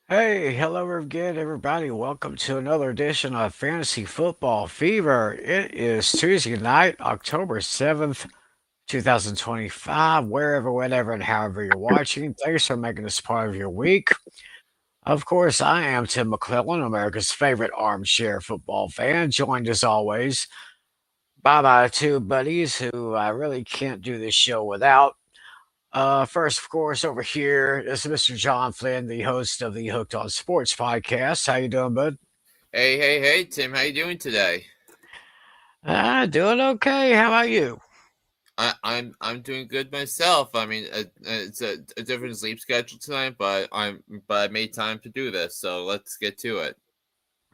Hey, hello again, everybody. Welcome to another edition of Fantasy Football Fever. It is Tuesday night, October 7th, 2025. Wherever, whenever, and however you're watching, thanks for making this part of your week. Of course, I am Tim McClellan, America's favorite armchair football fan, joined as always by my two buddies who I really can't do this show without. First, of course, over here is Mr. John Flynn, the host of the Hooked on Sports podcast. How you doing, bud? Hey, Tim, how you doing today? Doing okay. How about you? I'm doing good myself. I mean, it's a different sleep schedule tonight, but I made time to do this, so let's get to it.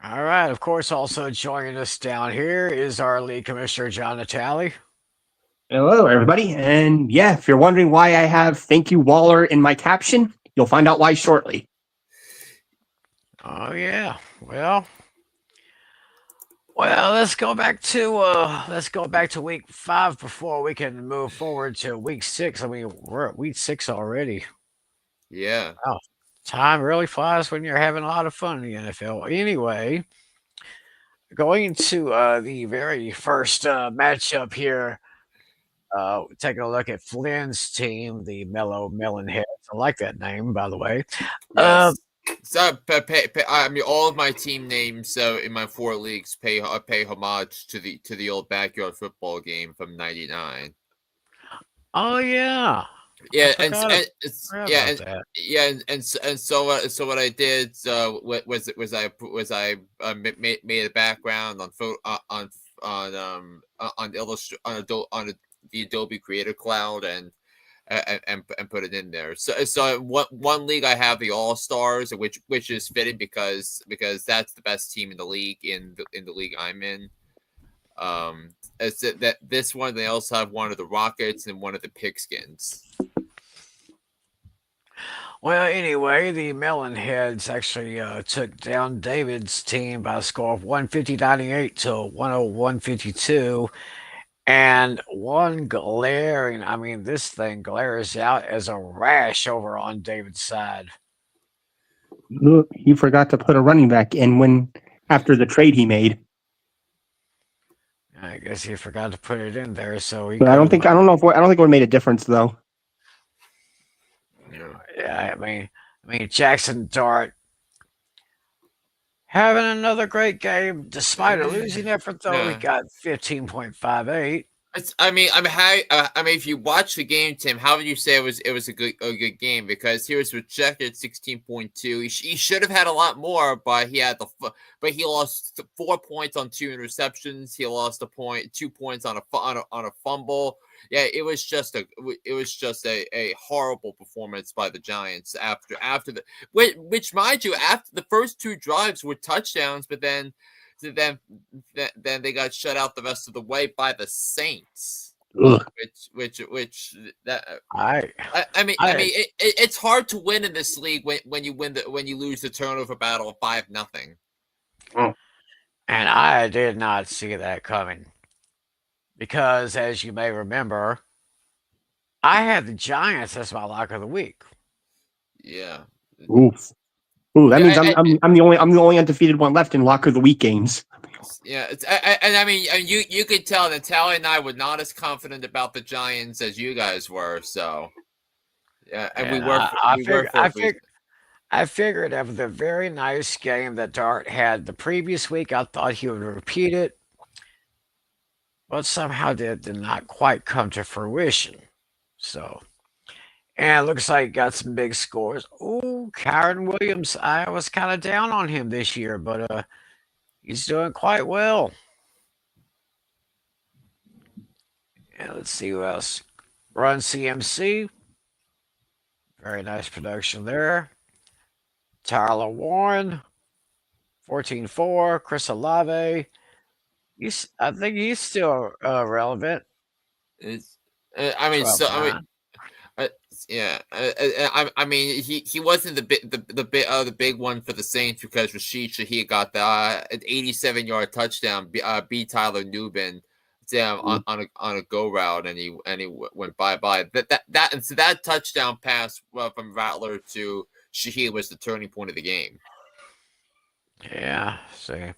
All right. Of course, also joining us down here is our lead commissioner, John Natale. Hello, everybody. And yeah, if you're wondering why I have "Thank you, Waller" in my caption, you'll find out why shortly. Oh yeah. Well, let's go back to week 5 before we can move forward to week 6. I mean, we're at week 6 already. Yeah. Wow. Time really flies when you're having a lot of fun in the NFL. Anyway, going to the very first matchup here, taking a look at Flynn's team, the Mellow Melonheads. I like that name, by the way. Uh, Yes. So, I mean, all of my team names, so in my 4 leagues, pay homage to the old backyard football game from '99. oh yeah, I Yeah, forgot about that. so what I did made a background on the Adobe Creator Cloud and put it in there. So one league I have the All Stars, which is fitting because that's the best team in the league in the league I'm in. It's that this one they also have one of the Rockets and one of the Pigskins. Well, anyway, the Melonheads actually took down David's team by a score of 150-98 to 101-52. And one glaring, I mean, this thing glares out as a rash over on David's side. Look, he forgot to put a running back in when after the trade he made. I guess he forgot to put it in there, so he But could have. I don't know if I don't think it would have made a difference though. Yeah, I mean, Jackson Dart having another great game despite a losing effort. Though he Yeah. got 15.58. I mean, if you watch the game, Tim, how would you say it was a good game? Because he was rejected 16.2. He should have had a lot more, but he lost 4 points on 2 interceptions. He lost 2 points on a fumble. Yeah, it was just a horrible performance by the Giants after the which mind you after the first 2 drives were touchdowns, but then they got shut out the rest of the way by the Saints. Ugh. Which that I, I I, mean it's hard to win in this league when you lose the turnover battle of 5-0. and I did not see that coming because, as you may remember, I had the Giants as my lock of the week. Yeah. Oof. Ooh, that means Yeah, I'm the only undefeated one left in Locker of the Week games. yeah, and I mean, you could tell that Natale and I were not as confident about the Giants as you guys were. So yeah, and And I we were figured, for I a reason. figured, I figured after the very nice game that Dart had the previous week, I thought he would repeat it, but somehow that did not quite come to fruition. So, and it looks like he got some big scores. Ooh, Kyron Williams, I was kind of down on him this year, but he's doing quite well. And let's see who else. Run CMC, very nice production there. Tyler Warren, 14-4. Chris Olave, I think he's still relevant. It's, I mean, so I mean, 12-9. Uh, yeah, I mean, he wasn't the big one for the Saints because Rashid Shaheed got the an 87-yard touchdown, beat Tyler Nubin down on a go route, and he went bye. And so that touchdown pass from Rattler to Shahid was the turning point of the game. Yeah, see.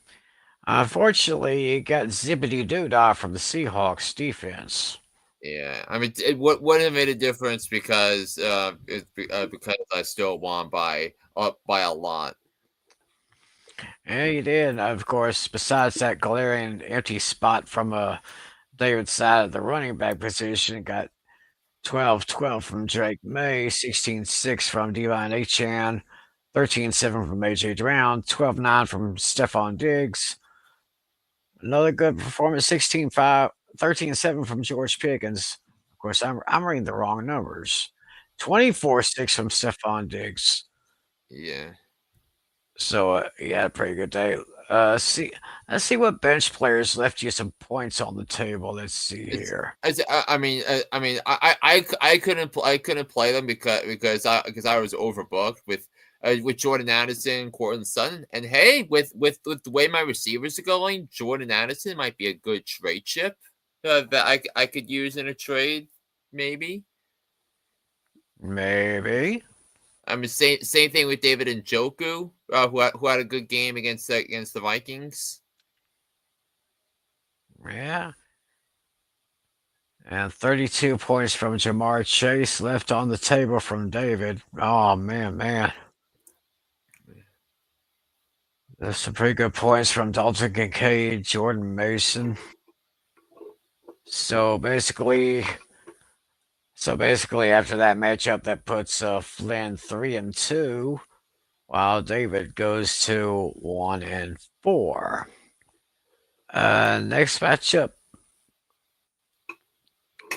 Unfortunately, it got zippity doo dah from the Seahawks defense. Yeah, I mean, it wouldn't have made a difference because because I still won by a lot. Yeah, you did. Of course, besides that glaring empty spot from David's side of the running back position, got 12-12 from Drake May, 16-6 from Devon Achan, 13-7 from A.J. Brown, 12-9 from Stephon Diggs. Another good performance, 16-5, 13-7 from George Pickens. Of course, I'm reading the wrong numbers. 24-6 from Stephon Diggs. Yeah. So he had a pretty good day. Let's see what bench players left you some points on the table. Let's see here. I couldn't play them because I was overbooked with Jordan Addison, Cortland Sutton, and hey, with the way my receivers are going, Jordan Addison might be a good trade chip that I could use in a trade, maybe. Maybe. I mean, same thing with David Njoku, who had a good game against the Vikings. Yeah. And 32 points from Jamar Chase left on the table from David. Oh, man. There's some pretty good points from Dalton Kincaid, Jordan Mason. So basically, after that matchup, that puts Flynn 3-2, while David goes to 1-4. Next matchup.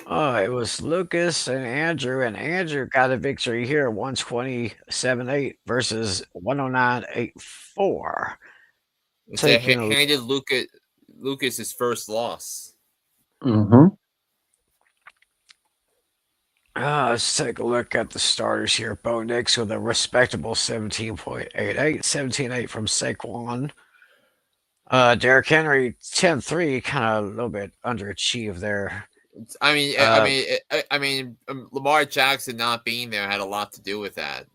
It was Lucas and Andrew got a victory here, 127-8 versus 109-84. They handed Lucas his first loss. Mm-hmm. Let's take a look at the starters here. Bo Nix with a respectable 17.88, 17-8 from Saquon. Derrick Henry 10-3, kind of a little bit underachieved there. I mean, Lamar Jackson not being there had a lot to do with that.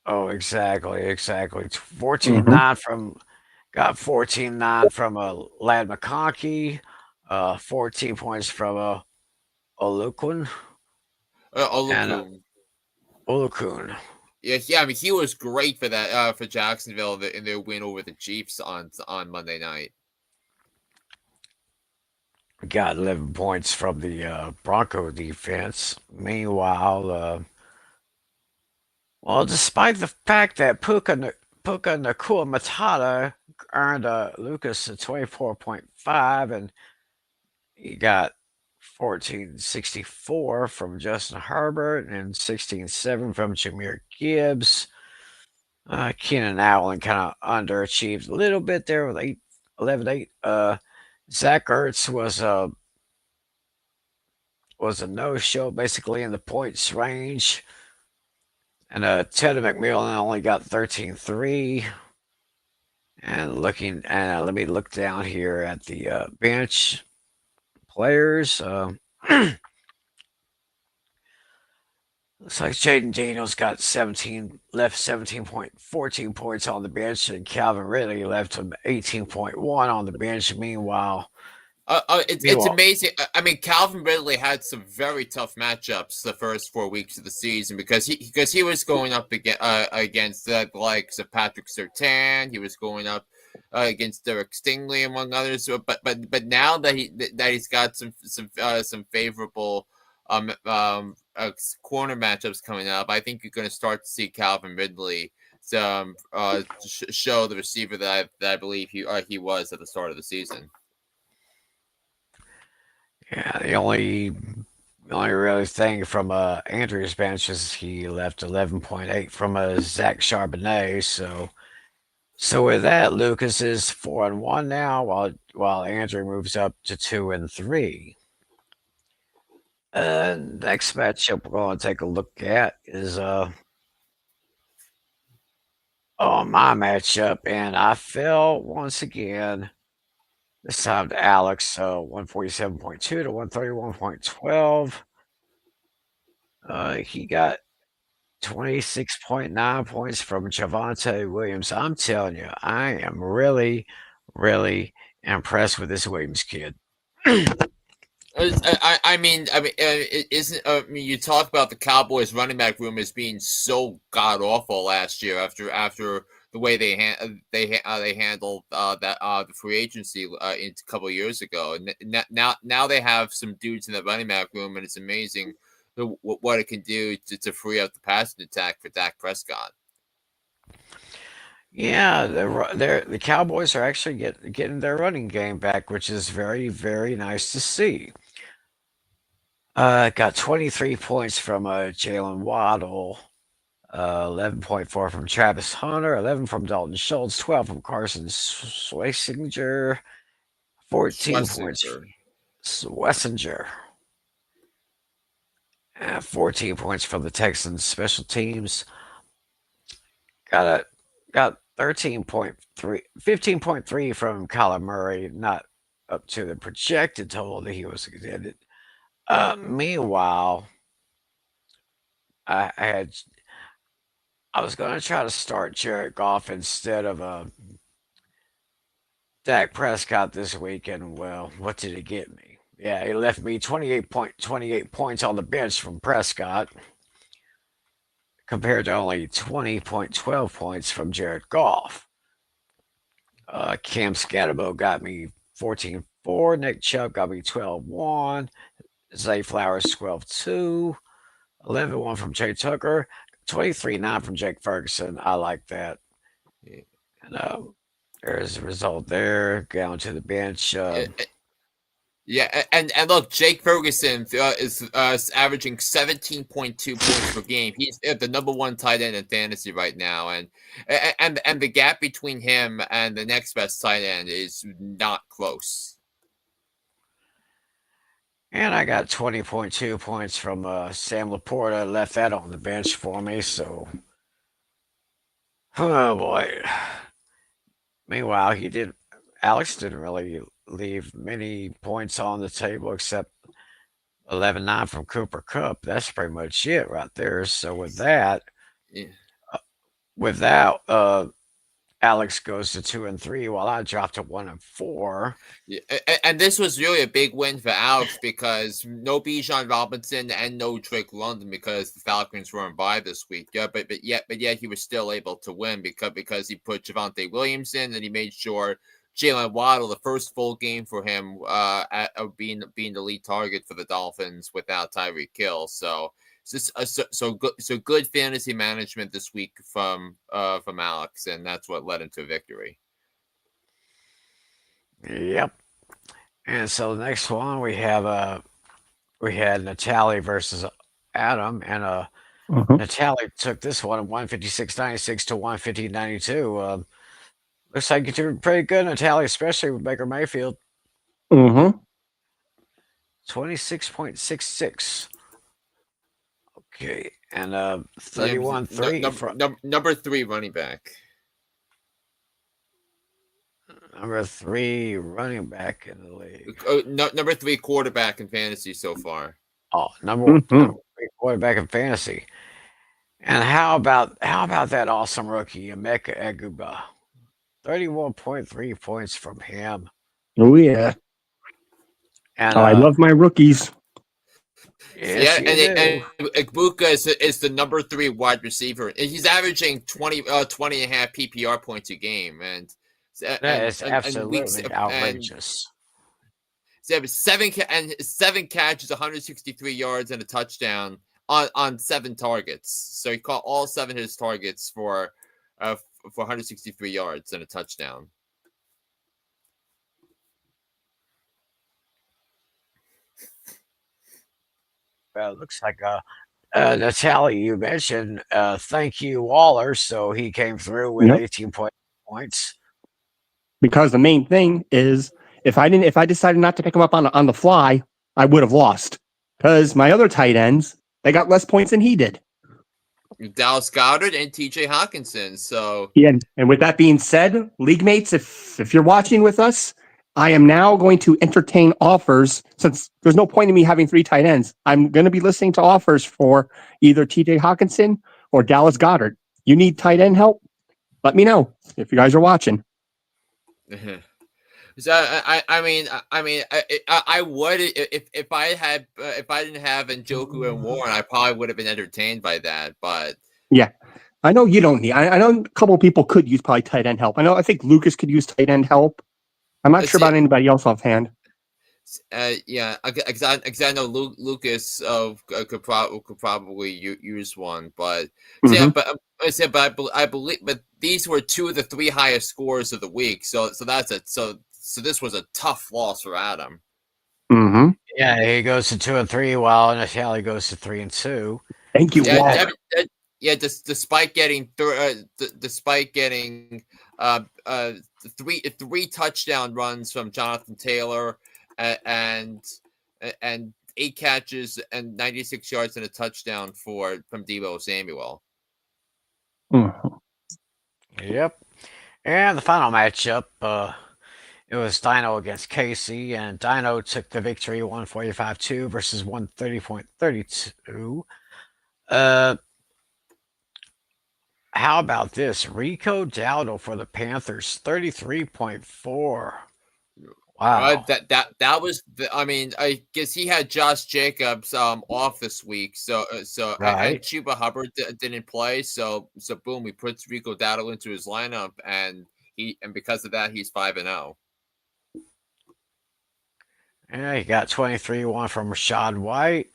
Oh, exactly. 14-9 from 14-9 from Lad McConkey. 14 points from Olukun. Olukun. Yeah. I mean, he was great for that for Jacksonville in their win over the Chiefs on Monday night. Got 11 points from the Bronco defense. Meanwhile, despite the fact that Puka Nakua Matata earned Lucas a 24.5, and he got 14.64 from Justin Herbert and 16.7 from Jameer Gibbs. Keenan Allen kind of underachieved a little bit there with 11-8. Zach Ertz was a no-show, basically in the points range. And Ted McMillan only got 13-3. And let me look down here at the bench players. Looks like Jaden Daniels got 14 points on the bench, and Calvin Ridley left him 18.1 on the bench. Meanwhile, it's amazing. I mean, Calvin Ridley had some very tough matchups the first 4 weeks of the season because he was going up against the likes of Patrick Surtain. He was going up against Derek Stingley, among others. But now that he's got some favorable corner matchups coming up, I think you're going to start to see Calvin Ridley show the receiver that I believe he was at the start of the season. Yeah, the only really thing from Andrew's bench is he left 11.8 from Zach Charbonnet. So with that, Lucas is 4-1 now, while Andrew moves up to 2-3. Next matchup we're going to take a look at is my matchup, and I fell once again. This time to Alex, 147.2 to 131.12. He got 26.9 points from Javonte Williams. I'm telling you, I am really, really impressed with this Williams kid. I mean, you talk about the Cowboys running back room as being so god awful last year after the way they handled the free agency a couple of years ago, and now they have some dudes in the running back room, and it's amazing what it can do to free up the passing attack for Dak Prescott. Yeah, the Cowboys are actually getting their running game back, which is very, very nice to see. Got 23 points from Jalen Waddle, 11.4 from Travis Hunter, 11 from Dalton Schultz, 12 from Carson Schlesinger, 14 points from Schlesinger, 14 points from the Texans special teams. Got 15.3 from Kyler Murray, not up to the projected total that he was extended. Meanwhile, I was going to try to start Jared Goff instead of Dak Prescott this week, and well, what did it get me? Yeah, he left me 28 points on the bench from Prescott compared to only 20.12 points from Jared Goff. Cam Scatterbo got me 14-4. Nick Chubb got me 12-1. Zay Flowers 12-2. 11-1 from Jay Tucker. 23-9 from Jake Ferguson. I like that. And there's a result there. Down to the bench. Yeah, and look, Jake Ferguson is averaging 17.2 points per game. He's the number one tight end in fantasy right now, and the gap between him and the next best tight end is not close. And I got 20.2 points from Sam Laporta. Left that on the bench for me, so oh boy. Meanwhile, Alex didn't really leave many points on the table except 11-9 from Cooper Kupp. That's pretty much it right there. So with that, Alex goes to 2-3, while I dropped to 1-4. Yeah, and this was really a big win for Alex because no Bijan Robinson and no Drake London because the Falcons were on bye this week. Yeah, but yet he was still able to win because he put Javonte Williams in and he made sure Jalen Waddle, the first full game for him, being the lead target for the Dolphins without Tyreek Hill. So good fantasy management this week from Alex, and that's what led him to a victory. Yep. And so the next one we had Natale versus Adam, and Natale took this one at 156.96 to 150.92. Looks like you did pretty good, Natale, especially with Baker Mayfield. 26.66. Okay, and 31-3 number 3 running back. Number 3 running back in the league. Number 3 quarterback in fantasy so far. Oh, number 3 quarterback in fantasy. And how about that awesome rookie, Emeka Egbuka? 31.3 points from him. Oh yeah. And I love my rookies. Yes, and Egbuka is the number 3 wide receiver. He's averaging 20 and a half PPR points a game, and that is absolutely outrageous. Seven catches, 163 yards, and a touchdown on 7 targets. So he caught all 7 of his targets for 163 yards and a touchdown. Well, it looks like Natale, you mentioned thank you Waller, so he came through with 18 points. Because the main thing is if I decided not to pick him up on the fly, I would have lost. Because my other tight ends, they got less points than he did. Dallas Goedert and TJ Hawkinson. So yeah, and with that being said, league mates, if you're watching with us, I am now going to entertain offers since there's no point in me having 3 tight ends. I'm going to be listening to offers for either TJ Hawkinson or Dallas Goedert. You need tight end help? Let me know if you guys are watching. So I would if I had if I didn't have Njoku and Warren, I probably would have been entertained by that. But yeah, I know you don't need. I know a couple of people could use probably tight end help. I think Lucas could use tight end help. I'm not sure about anybody else offhand. Yeah, because I know Lucas could probably use one, but Mm-hmm. I believe, but these were two of the three highest scores of the week, so that's it. So this was a tough loss for Adam. Mm-hmm. Yeah, he goes to 2 and 3, while Natale goes to 3 and 2. Thank you, Walt. Despite getting three touchdown runs from Jonathan Taylor and 8 catches and 96 yards and a touchdown from Deebo Samuel. Mm-hmm. Yep. And the final matchup, it was Dino against Casey, and Dino took the victory 145-2 versus 130.32. How about this? Rico Dowdle for the Panthers, 33.4. Wow. That was I guess he had Josh Jacobs off this week, so Right. and Chuba Hubbard didn't play, so boom, he puts Rico Dowdle into his lineup, and because of that he's 5-0. Yeah, he got 23-1 from Rashad White,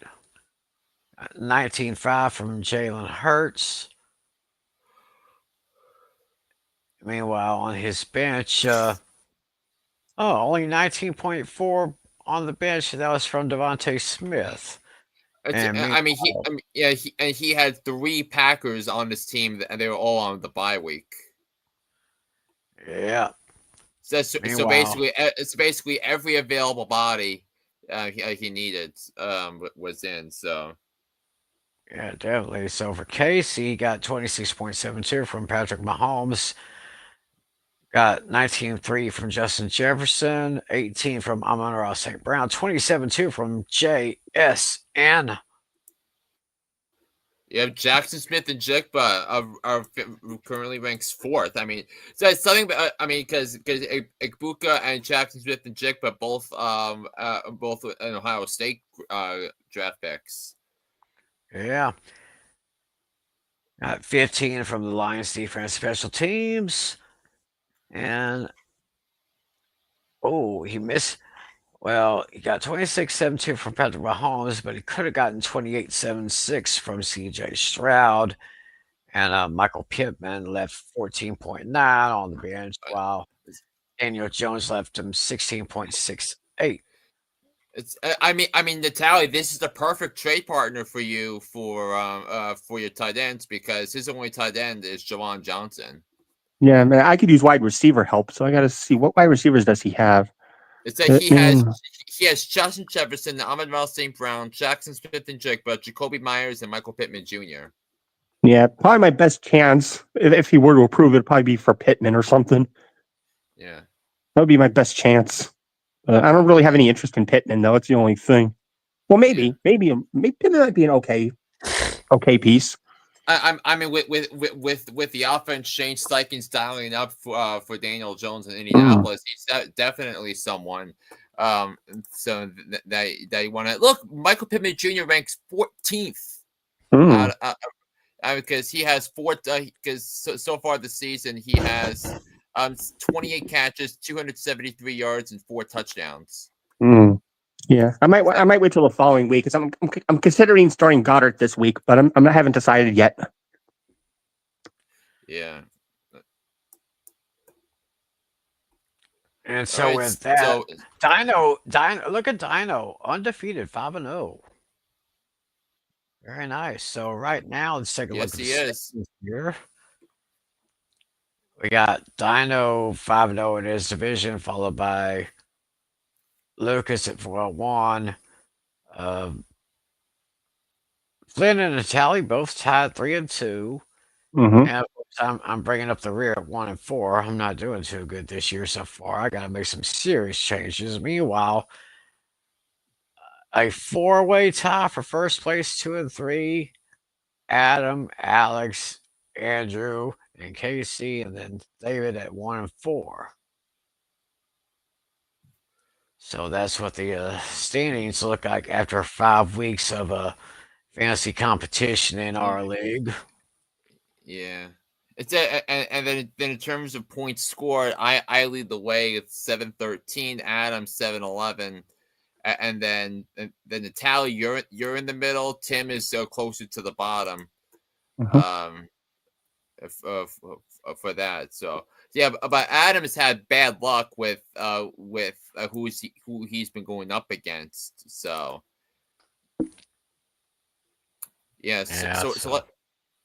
19-5 from Jalen Hurts. Meanwhile, on his bench, only 19.4 on the bench. That was from Devontae Smith. He had 3 Packers on his team, and they were all on the bye week. Yeah. So basically every available body he needed was in. So yeah, definitely. So for Casey, he got 26.72 from Patrick Mahomes. Got 19.3 from Justin Jefferson, 18 from Amon-Ra St. Brown, 27.2 from JSN. Yeah, Jackson Smith and Jigba are currently ranks 4th. I mean, so it's something. Because Egbuka and Jackson Smith and Jigba both in Ohio State draft picks. Yeah. Got 15 from the Lions defense special teams. And he missed. Well, he got 26.72 from Patrick Mahomes, but he could have gotten 28.76 from CJ Stroud. And Michael Pittman left 14.9 on the bench, while Daniel Jones left him 16.68. Natale, this is the perfect trade partner for you for your tight ends, because his only tight end is Jawan Johnson. Yeah, man, I could use wide receiver help, so I got to see what wide receivers does he have. It's like he has Justin Jefferson, Amon-Ra St. Brown, Jackson Smith and Jigba, Jacoby Myers, and Michael Pittman Jr. Yeah, probably my best chance if he were to approve it'd probably be for Pittman or something. Yeah, that would be my best chance. I don't really have any interest in Pittman though. It's the only thing. Well, maybe Pittman might be an okay piece. With the offense, Shane Steichen's dialing up for Daniel Jones in Indianapolis. He's definitely someone. So that you want to look. Michael Pittman Jr. ranks 14th. Because he has 4. Because so far this season he has 28 catches, 273 yards, and 4 touchdowns. Yeah, I might wait till the following week, because I'm considering starting Goddard this week, but I haven't decided yet. Yeah. And so with that, Dino, look at Dino, undefeated, 5-0. Very nice. So right now, let's take a look at the standings here. We got Dino 5-0 in his division, followed by Lucas at 4-1. Flynn and Natale both tied 3-2. And I'm bringing up the rear at 1-4. I'm not doing too good this year so far. I got to make some serious changes. Meanwhile, a 4-way tie for first place, 2-3. Adam, Alex, Andrew, and Casey, and then David at 1 and 4. So that's what the standings look like after 5 weeks of fantasy competition in our league. Yeah. It's and then in terms of points scored, I lead the way with 713, Adam 711, and then Natale, you're in the middle. Tim is closer to the bottom. For that. So yeah, but Adam has had bad luck with who he's been going up against. So yes. Yeah,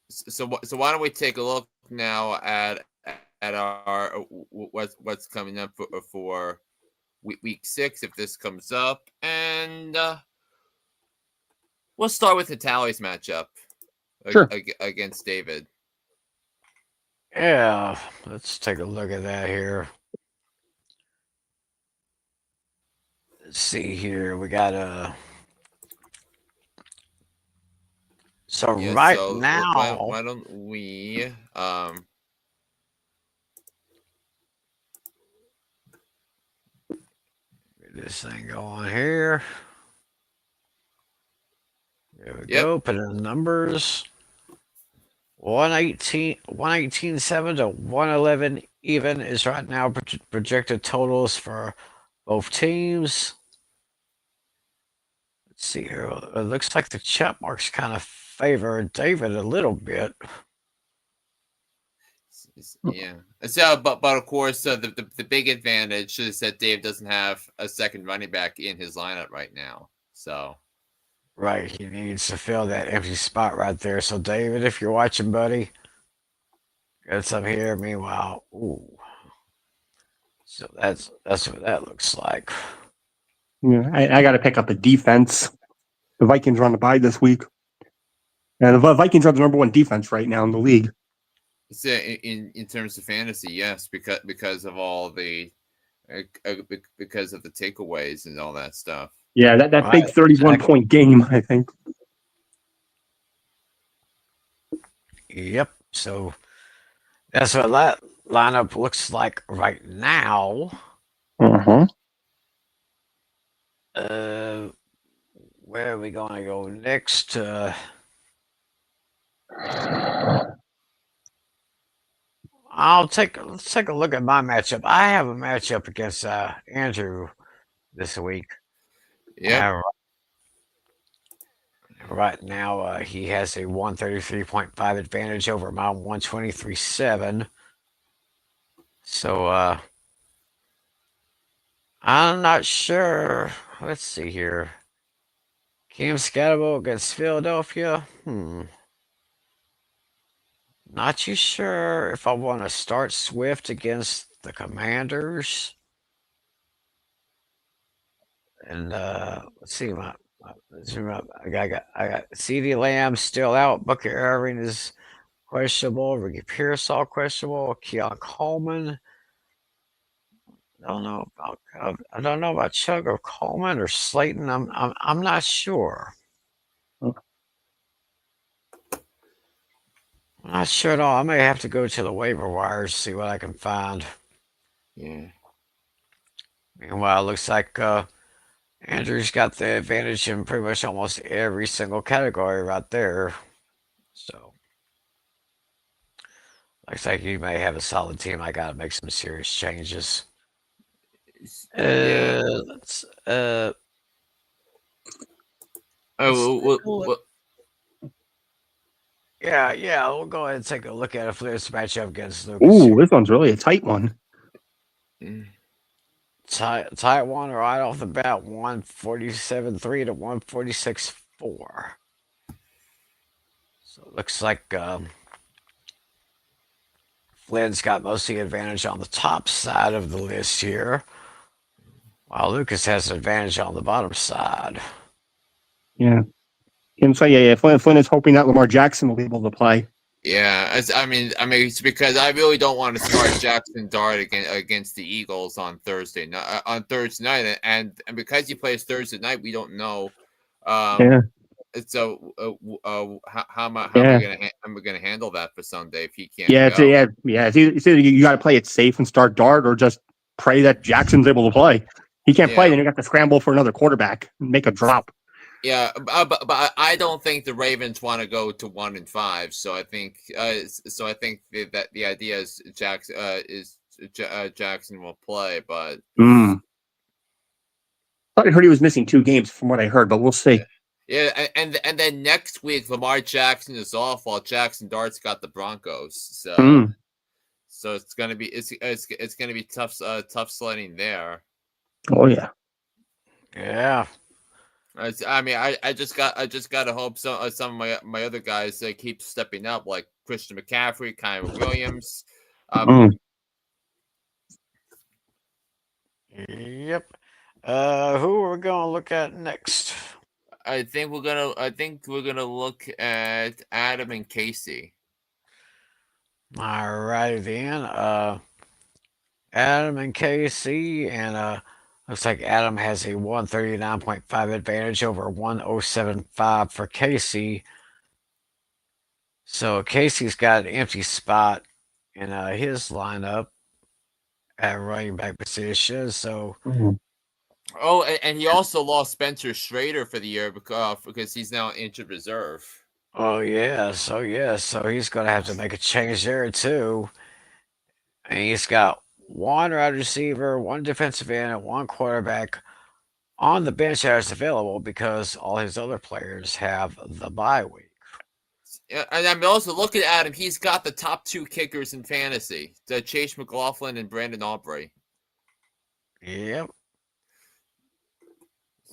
So why don't we take a look now at our what's coming up for week 6 if this comes up, and we'll start with Natale's matchup Sure. against David. Yeah, let's take a look at that here. Let's see here. We got So Yeah, right so now, why don't we get this thing going here. There we Yep. go. Put in the numbers. 118.7 to 111 even is right now projected totals for both teams. Let's see here. It looks like the check marks kind of favor David a little bit. Yeah. So, but of course, the big advantage is that Dave doesn't have a second running back in his lineup right now. So, Right, he needs to fill that empty spot right there. So, David, if you're watching, buddy, got some here. Meanwhile, ooh. So that's what that looks like. Yeah, I got to pick up a defense. The Vikings are on the bye this week. And the Vikings are the number 1 defense right now in the league. so in terms of fantasy, yes, because of all the because of the takeaways and all that stuff. Yeah, that Right, big 31-point game, I think. Yep. So that's what that lineup looks like right now. Uh-huh. Where are we going to go next? Let's take a look at my matchup. I have a matchup against Andrew this week. Yeah. Right now, he has a 133.5 advantage over my 123.7. So I'm not sure. Let's see here. Cam Scatterbo against Philadelphia. Not too sure if I want to start Swift against the Commanders. And let's see, I got CeeDee Lamb still out. Booker Irving is questionable. Ricky Pearsall questionable. Keon Coleman. I don't know about Chug or Coleman or Slayton. I'm not sure. I'm not sure at all. I may have to go to the waiver wires see what I can find. Yeah. Meanwhile, it looks like Andrew's got the advantage in pretty much almost every single category right there. So, looks like you may have a solid team. I got to make some serious changes. Yeah. Let's yeah, we'll go ahead and take a look at it for this matchup against Lucas. Ooh, this one's really a tight one. Tight one right off the bat, 147.3 to 146.4. So it looks like Flynn's got most of the advantage on the top side of the list here, while Lucas has an advantage on the bottom side. Yeah. Flynn is hoping that Lamar Jackson will be able to play. Yeah, I mean, it's because I really don't want to start Jackson Dart against the Eagles on Thursday night, and because he plays Thursday night, we don't know. how am I Yeah. gonna handle that for Sunday if he can't Yeah, go? It's either you got to play it safe and start Dart, or just pray that Jackson's able to play. He can't play, Yeah. then you have to scramble for another quarterback and make a drop. Yeah, but I don't think the Ravens want to go to 1-5. So I think that the idea is Jackson will play, but I thought I heard he was missing 2 games from what I heard, but we'll see. yeah, and then next week Lamar Jackson is off while Jackson Dart's got the Broncos. So it's gonna be gonna be tough sledding there. Oh yeah. Yeah. I mean, I just gotta hope some of my other guys keep stepping up, like Christian McCaffrey, Kyler Williams. Yep. Who are we gonna look at next? I think we're gonna look at Adam and Casey. All righty then. Adam and KC, and looks like Adam has a 139.5 advantage over 107.5 for Casey. So Casey's got an empty spot in his lineup at running back position. So Oh, and he also lost Spencer Schrader for the year because he's now injured reserve. oh yeah, so he's gonna have to make a change there too. And he's got one wide receiver, one defensive end, and one quarterback on the bench that is available because all his other players have the bye week. And I'm also looking at him. He's got the top 2 kickers in fantasy: Chase McLaughlin and Brandon Aubrey. Yep.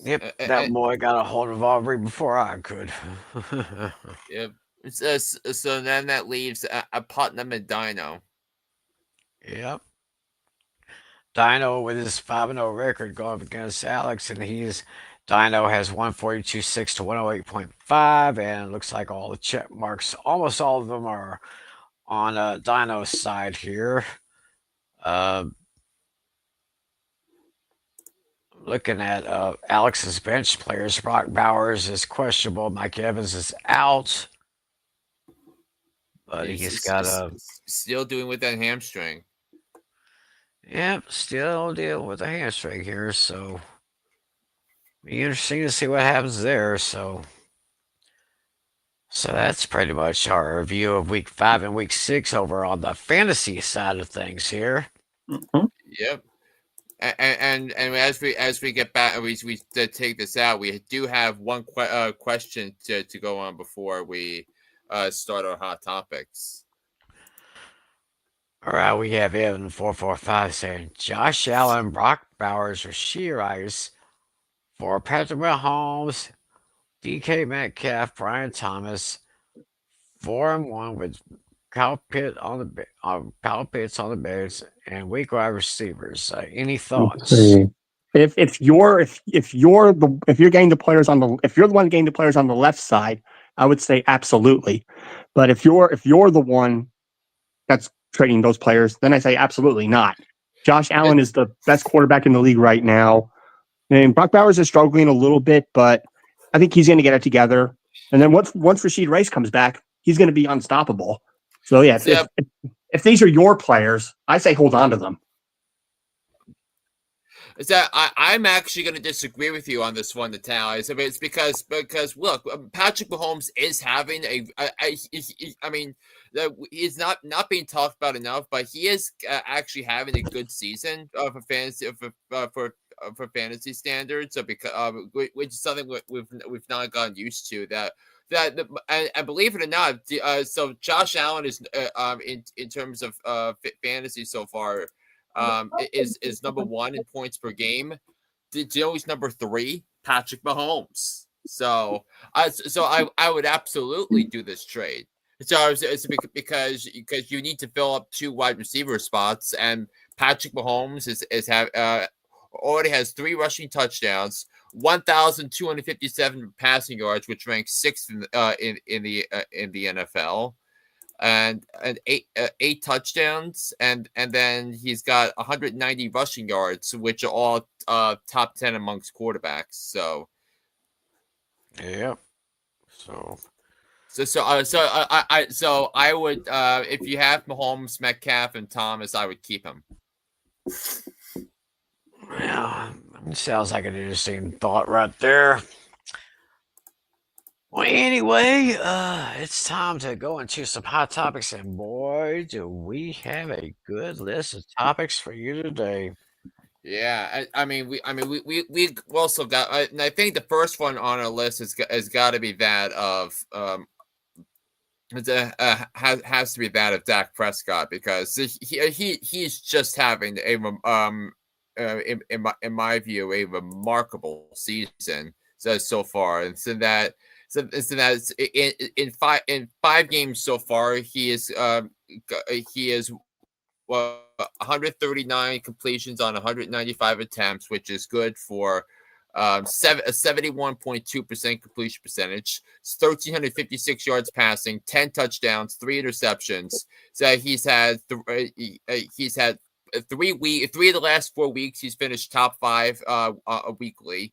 Yep, that boy got a hold of Aubrey before I could. Yep. So then that leaves Putnam and Dino. Yep. Dino with his 5-0 record going up against Alex, and Dino has 142.6 to 108.5, and it looks like all the check marks, almost all of them are on Dino's side here. Looking at Alex's bench players, Brock Bowers is questionable. Mike Evans is out. But he's got a... Still doing with that hamstring. Yep, still dealing with a hamstring here, so... Be interesting to see what happens there, so... So that's pretty much our review of Week 5 and Week 6 over on the fantasy side of things here. Yep. And as we get back, we take this out. We do have one question to go on before we start our hot topics. All right, we have Evan 445 saying Josh Allen, Brock Bowers, Rasheed Rice for Patrick Mahomes, DK Metcalf, Brian Thomas, 4-1 with Kyle Pitts on the Bears, and weak wide receivers. Any thoughts? If you're getting the players if you're the one getting the players on the left side, I would say absolutely. But if you're the one that's trading those players, then I say absolutely not. Josh Allen is the best quarterback in the league right now, and Brock Bowers is struggling a little bit, but I think he's going to get it together. And then once Rasheed Rice comes back, he's going to be unstoppable. So yeah, if these are your players, I say hold on to them. Is that I'm actually going to disagree with you on this one, Natale. It's because look, Patrick Mahomes is having I mean, he's not being talked about enough, but he is actually having a good season for fantasy for fantasy standards. So because which is something we've not gotten used to and believe it or not, so Josh Allen is in terms of fantasy so far. Is number 1 in points per game. Did you know he's number 3? Patrick Mahomes. So I would absolutely do this trade. So it's because you need to fill up 2 wide receiver spots, and Patrick Mahomes already has 3 rushing touchdowns, 1,257 passing yards, which ranks 6th in the NFL. And 8 touchdowns, and then he's got 190 rushing yards, which are all top 10 amongst quarterbacks. So, yeah. I would if you have Mahomes, Metcalf, and Thomas, I would keep him. Yeah, sounds like an interesting thought right there. Well, anyway, it's time to go into some hot topics, and boy, do we have a good list of topics for you today. Yeah, we also got. And I think the first one on our list has got to be that of has to be that of Dak Prescott, because he's just having a in my view, a remarkable season so far, and in five games so far, he is 139 completions on 195 attempts, which is good for a 71.2% completion percentage. It's 1,356 yards passing, 10 touchdowns, 3 interceptions. So he's had 3 of the last 4 weeks. He's finished top 5 weekly.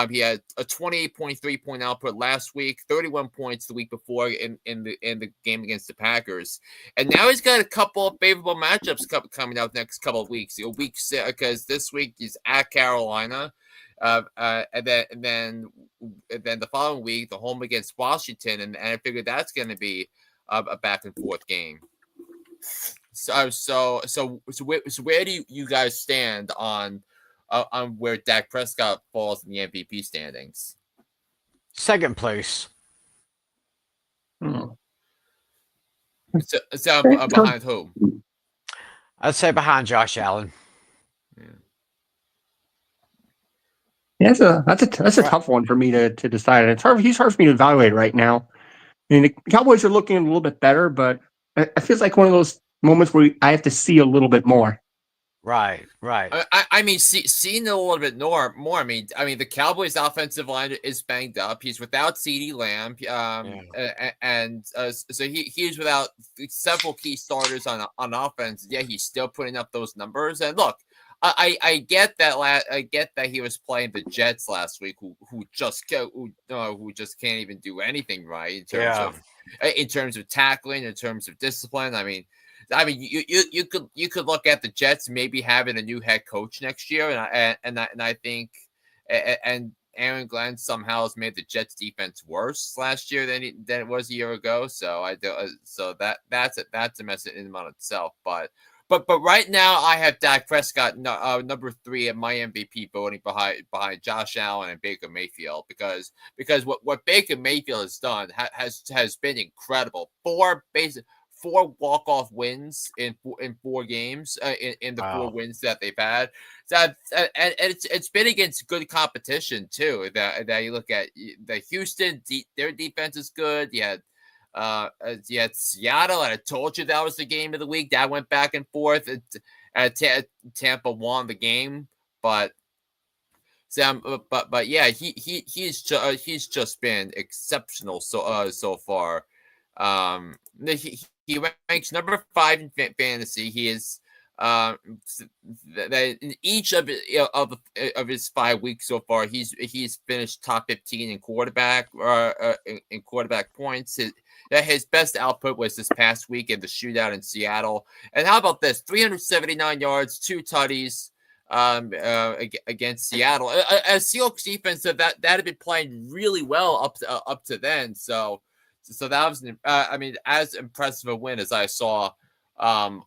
He had a 28.3 point output last week, 31 points the week before in the game against the Packers, and now he's got a couple of favorable matchups coming out next couple of weeks. Because this week he's at Carolina, and then the following week the home against Washington, and I figured that's going to be a back and forth game. So where do you guys stand on where Dak Prescott falls in the MVP standings? Second place. So behind who? I'd say behind Josh Allen. Yeah, that's a tough one for me to decide. He's hard for me to evaluate right now. I mean, the Cowboys are looking a little bit better, but it feels like one of those moments where I have to see a little bit more. Right. Seeing a little bit more. I mean, the Cowboys' offensive line is banged up. He's without CeeDee Lamb, so he's without several key starters on offense. Yeah, he's still putting up those numbers. And look, I get that. I get that he was playing the Jets last week, who just can't even do anything right in terms of tackling, in terms of discipline. I mean, you could look at the Jets maybe having a new head coach next year, and I think and Aaron Glenn somehow has made the Jets defense worse last year than it was a year ago. So that's a mess in and of itself. But right now I have Dak Prescott number 3 at my MVP voting behind Josh Allen and Baker Mayfield, because what Baker Mayfield has done has been incredible. 4 walk-off wins in 4 games in the 4 wins that they've had. So, and it's been against good competition too. That you look at the Houston, their defense is good. You had Seattle, and I told you that was the game of the week. That went back and forth. Tampa won the game, but yeah, he's just been exceptional so far. He ranks number 5 in fantasy. He is in each of his 5 weeks so far. He's finished top 15 in quarterback points. His best output was this past week in the shootout in Seattle. And how about this? 379 yards, 2 tutties against Seattle. A Seahawks defense that had been playing really well up to then. So that was as impressive a win as I saw. Saw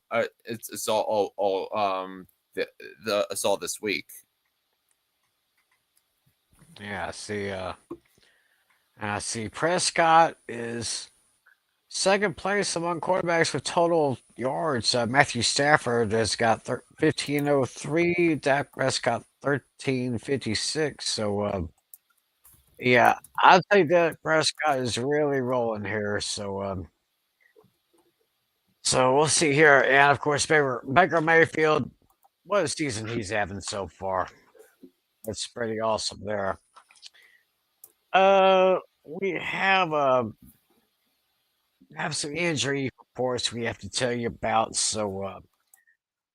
this week. Yeah, I see Prescott is second place among quarterbacks with total yards. Matthew Stafford has got 1,503. Dak Prescott 1,356. So yeah, I'd say that Prescott is really rolling here. So we'll see here, and of course, Baker Mayfield. What a season he's having so far. That's pretty awesome there. We have some injury reports we have to tell you about. So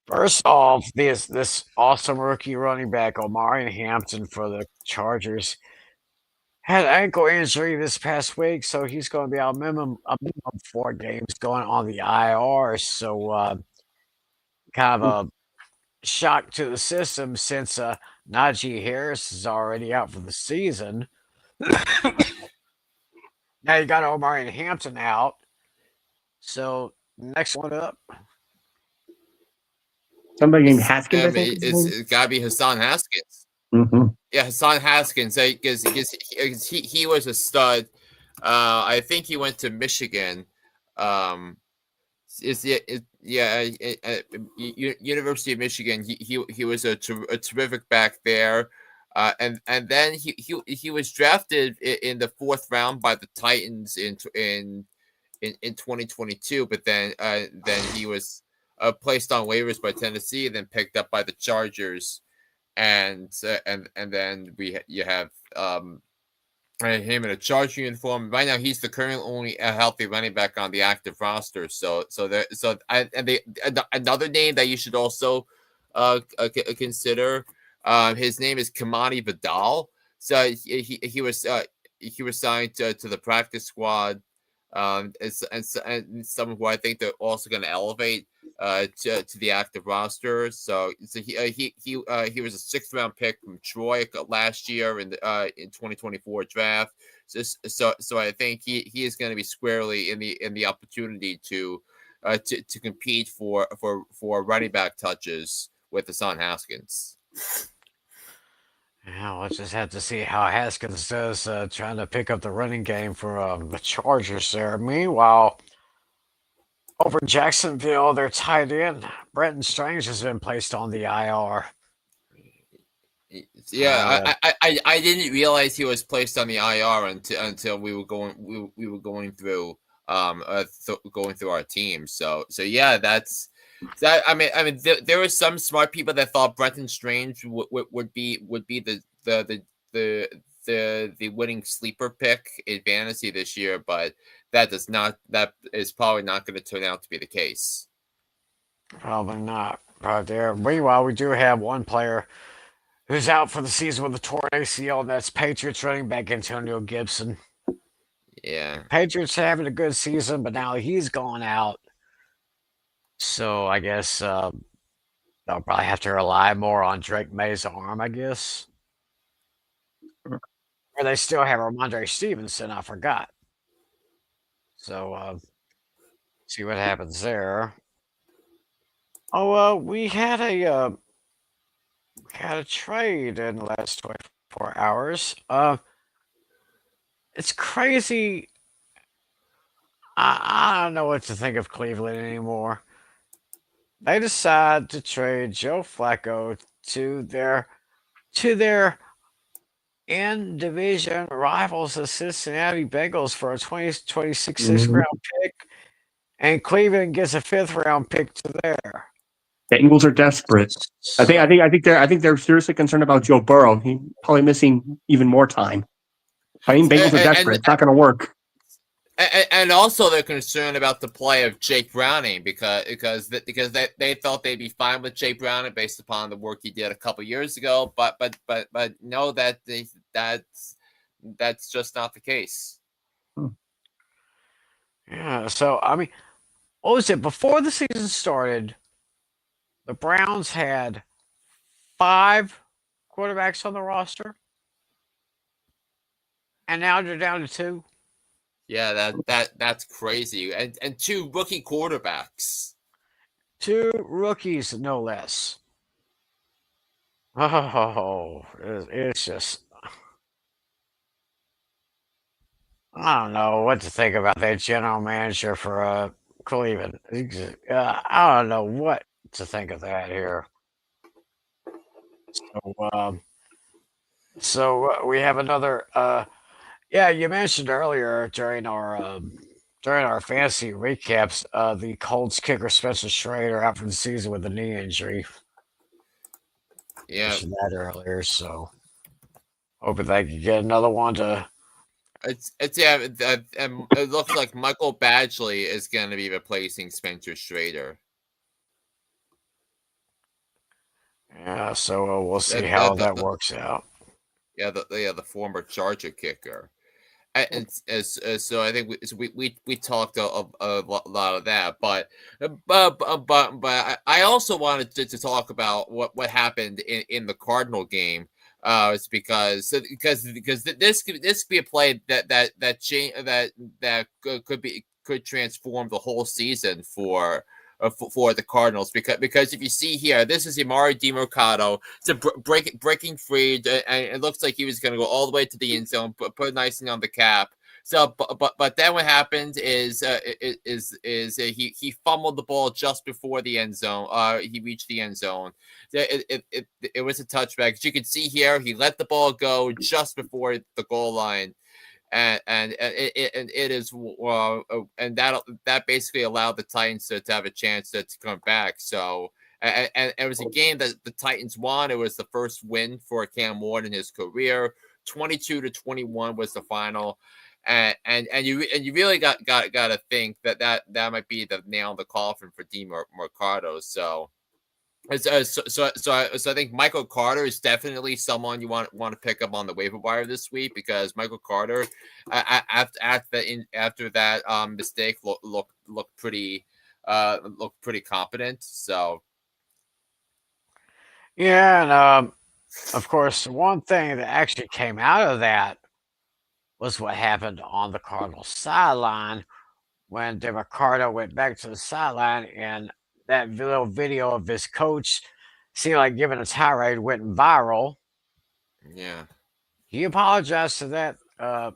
first off, this awesome rookie running back Omarion Hampton for the Chargers had ankle injury this past week, so he's going to be out a minimum 4 games going on the IR. So kind of a shock to the system since Najee Harris is already out for the season. Now you got Omarion Hampton out. So next one up. Somebody named Haskins, I think. It's got to be Hassan Haskins. Mm-hmm. Yeah, Hassan Haskins, because he was a stud. I think he went to Michigan. University of Michigan. He was a terrific back there. And then he was drafted in the 4th round by the Titans in 2022, but then he was placed on waivers by Tennessee, and then picked up by the Chargers, and then you have him in a Charger uniform. Right now, he's the current only healthy running back on the active roster. Another name that you should also consider. His name is Kamara Vidal. So he was signed to the practice squad. And someone who I think they're also going to elevate to the active roster. So he was a 6th round pick from Troy last year in the 2024 draft. So I think he is going to be squarely in the opportunity to compete for running back touches with Hassan Haskins. Yeah, we'll just have to see how Haskins does trying to pick up the running game for the Chargers there. Meanwhile, over in Jacksonville, their tight end, Brenton Strange, has been placed on the IR. Yeah, I didn't realize he was placed on the IR until we were going through going through our team. So yeah, that's that. I mean, there were some smart people that thought Brenton Strange would be the winning sleeper pick in fantasy this year, but that is probably not going to turn out to be the case. Probably not. Right there. Meanwhile, we do have one player who's out for the season with a torn ACL, and that's Patriots running back Antonio Gibson. Yeah. Patriots having a good season, but now he's gone out. So I guess they'll probably have to rely more on Drake May's arm, I guess. Or they still have Ramondre Stevenson, I forgot. So see what happens there. Oh, we had a trade in the last 24 hours. It's crazy. I don't know what to think of Cleveland anymore. They decide to trade Joe Flacco to their in-division rivals, the Cincinnati Bengals, for a 2026 6th round pick, and Cleveland gets a 5th round pick to there. The Eagles are desperate. I think they're seriously concerned about Joe Burrow. He's probably missing even more time. I mean, Bengals are desperate. It's not going to work. And also they're concerned about the play of Jake Browning because they thought they'd be fine with Jake Browning based upon the work he did a couple years ago, but know that that's just not the case. Yeah, so I mean, what was it before the season started? The Browns had 5 quarterbacks on the roster, and now they're down to 2. Yeah, that's crazy. And 2 rookie quarterbacks. 2 rookies, no less. Oh, it's just, I don't know what to think about that general manager for Cleveland. I don't know what to think of that here. So we have another. Yeah, you mentioned earlier during our fantasy recaps, the Colts kicker Spencer Schrader out for the season with a knee injury. Yeah, mentioned that earlier. So hoping they can get another one to. It looks like Michael Badgley is going to be replacing Spencer Schrader. Yeah, so we'll see how that works out. the former Charger kicker. And so I think we talked a lot of that, but I also wanted to talk about what happened in the Cardinal game. It's because this could be a play that could transform the whole season for the Cardinals, because if you see here, this is Emari DeMercado. It's a breaking free, and it looks like he was going to go all the way to the end zone, put icing on the cap. So, but then what happened is he fumbled the ball just before the end zone. He reached the end zone. It was a touchback. As you can see here, he let the ball go just before the goal line. And it is and that basically allowed the Titans to have a chance to come back. So and it was a game that the Titans won. It was the first win for Cam Ward in his career. 22-21 was the final. And you really got to think that might be the nail in the coffin for DeMercado. So I think Michael Carter is definitely someone you want to pick up on the waiver wire this week, because Michael Carter, after that mistake, looked pretty competent. So Yeah, and of course, one thing that actually came out of that was what happened on the Cardinals sideline when DeMercado went back to the sideline, and that little video of his coach seemed like giving a tirade went viral. yeah. He apologized to that on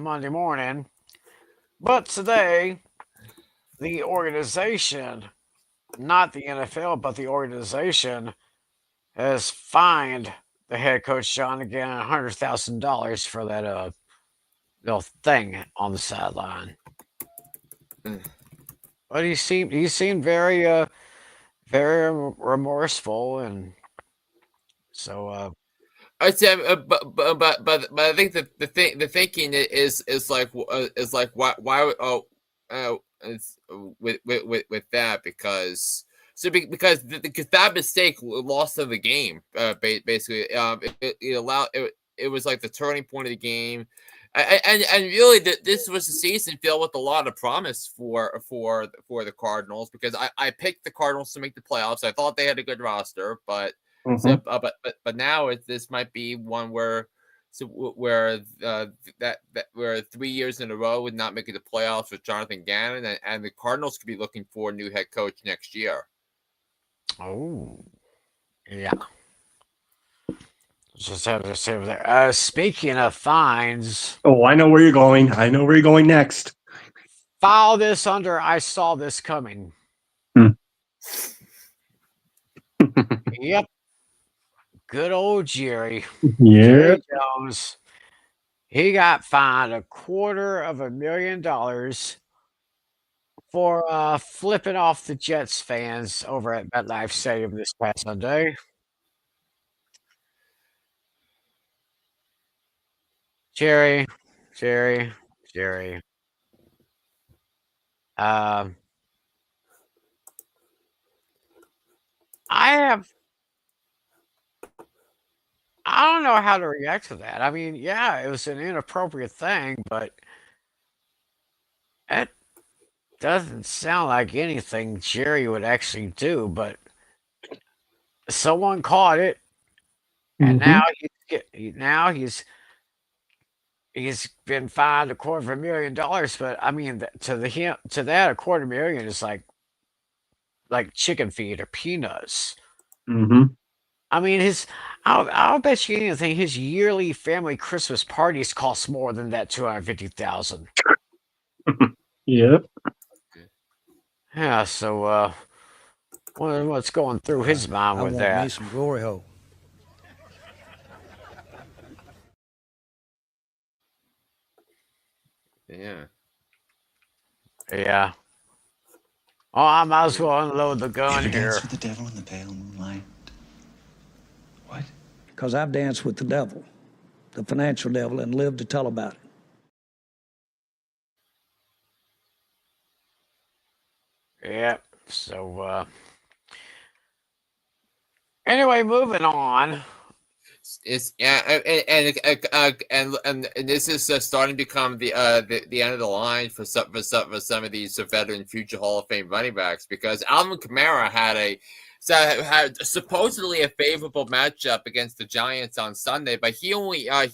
Monday morning, but today the organization, not the NFL, but the organization, has fined the head coach John again $100,000 for that little thing on the sideline. But he seemed very very remorseful, and so I said, but I think that the thinking is like why with that, because because that mistake lost them the game, basically. It allowed it was like the turning point of the game. And really, this was a season filled with a lot of promise for the Cardinals, because I picked the Cardinals to make the playoffs. I thought they had a good roster, but but now this might be one where where 3 years in a row would not make it the playoffs with Jonathan Gannon, and the Cardinals could be looking for a new head coach next year. oh yeah. Just have to say over there. Speaking of fines, Oh, I know where you're going. I know where you're going next. file this under I saw this coming. Yep. Good old Jerry. Yeah. Jerry Jones. He got fined $250,000 for flipping off the Jets fans over at MetLife Stadium this past Sunday. Jerry, Jerry, Jerry. Um, I have. I don't know how to react to that. I mean, yeah, it was an inappropriate thing, but it doesn't sound like anything Jerry would actually do. But someone caught it, and now he's been fined $250,000. But I mean, to that, $250,000 is like chicken feed or peanuts. I mean, I'll bet you anything. His yearly family Christmas parties cost more than that 250,000. Yep. Yeah. So, what's going through his mind I with want me that? some glory hole. Yeah. Yeah. Oh, I might as well unload the gun Ever here. dance with the devil in the pale moonlight? What? Because I've danced with the devil, the financial devil, and lived to tell about it. Yeah. So, anyway, moving on. It's yeah, and this is starting to become the end of the line for some of these veteran future Hall of Fame running backs, because Alvin Kamara had supposedly a favorable matchup against the Giants on Sunday, but he only had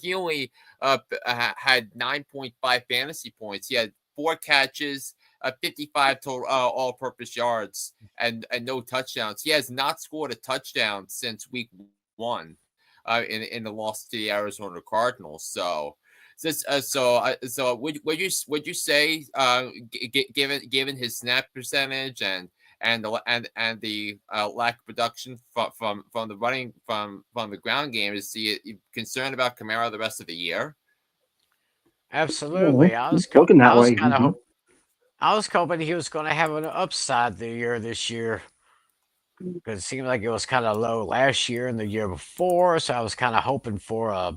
9.5 fantasy points. He had 4 catches, 55 total all-purpose yards, and no touchdowns. He has not scored a touchdown since week 1. In the loss to the Arizona Cardinals. So would you say, given his snap percentage and the lack of production from the running from the ground game, is he concerned about Kamara the rest of the year? Absolutely. Looking that way. I was hoping he was going to have an upside this year, because it seemed like it was kind of low last year and the year before. So I was kind of hoping for a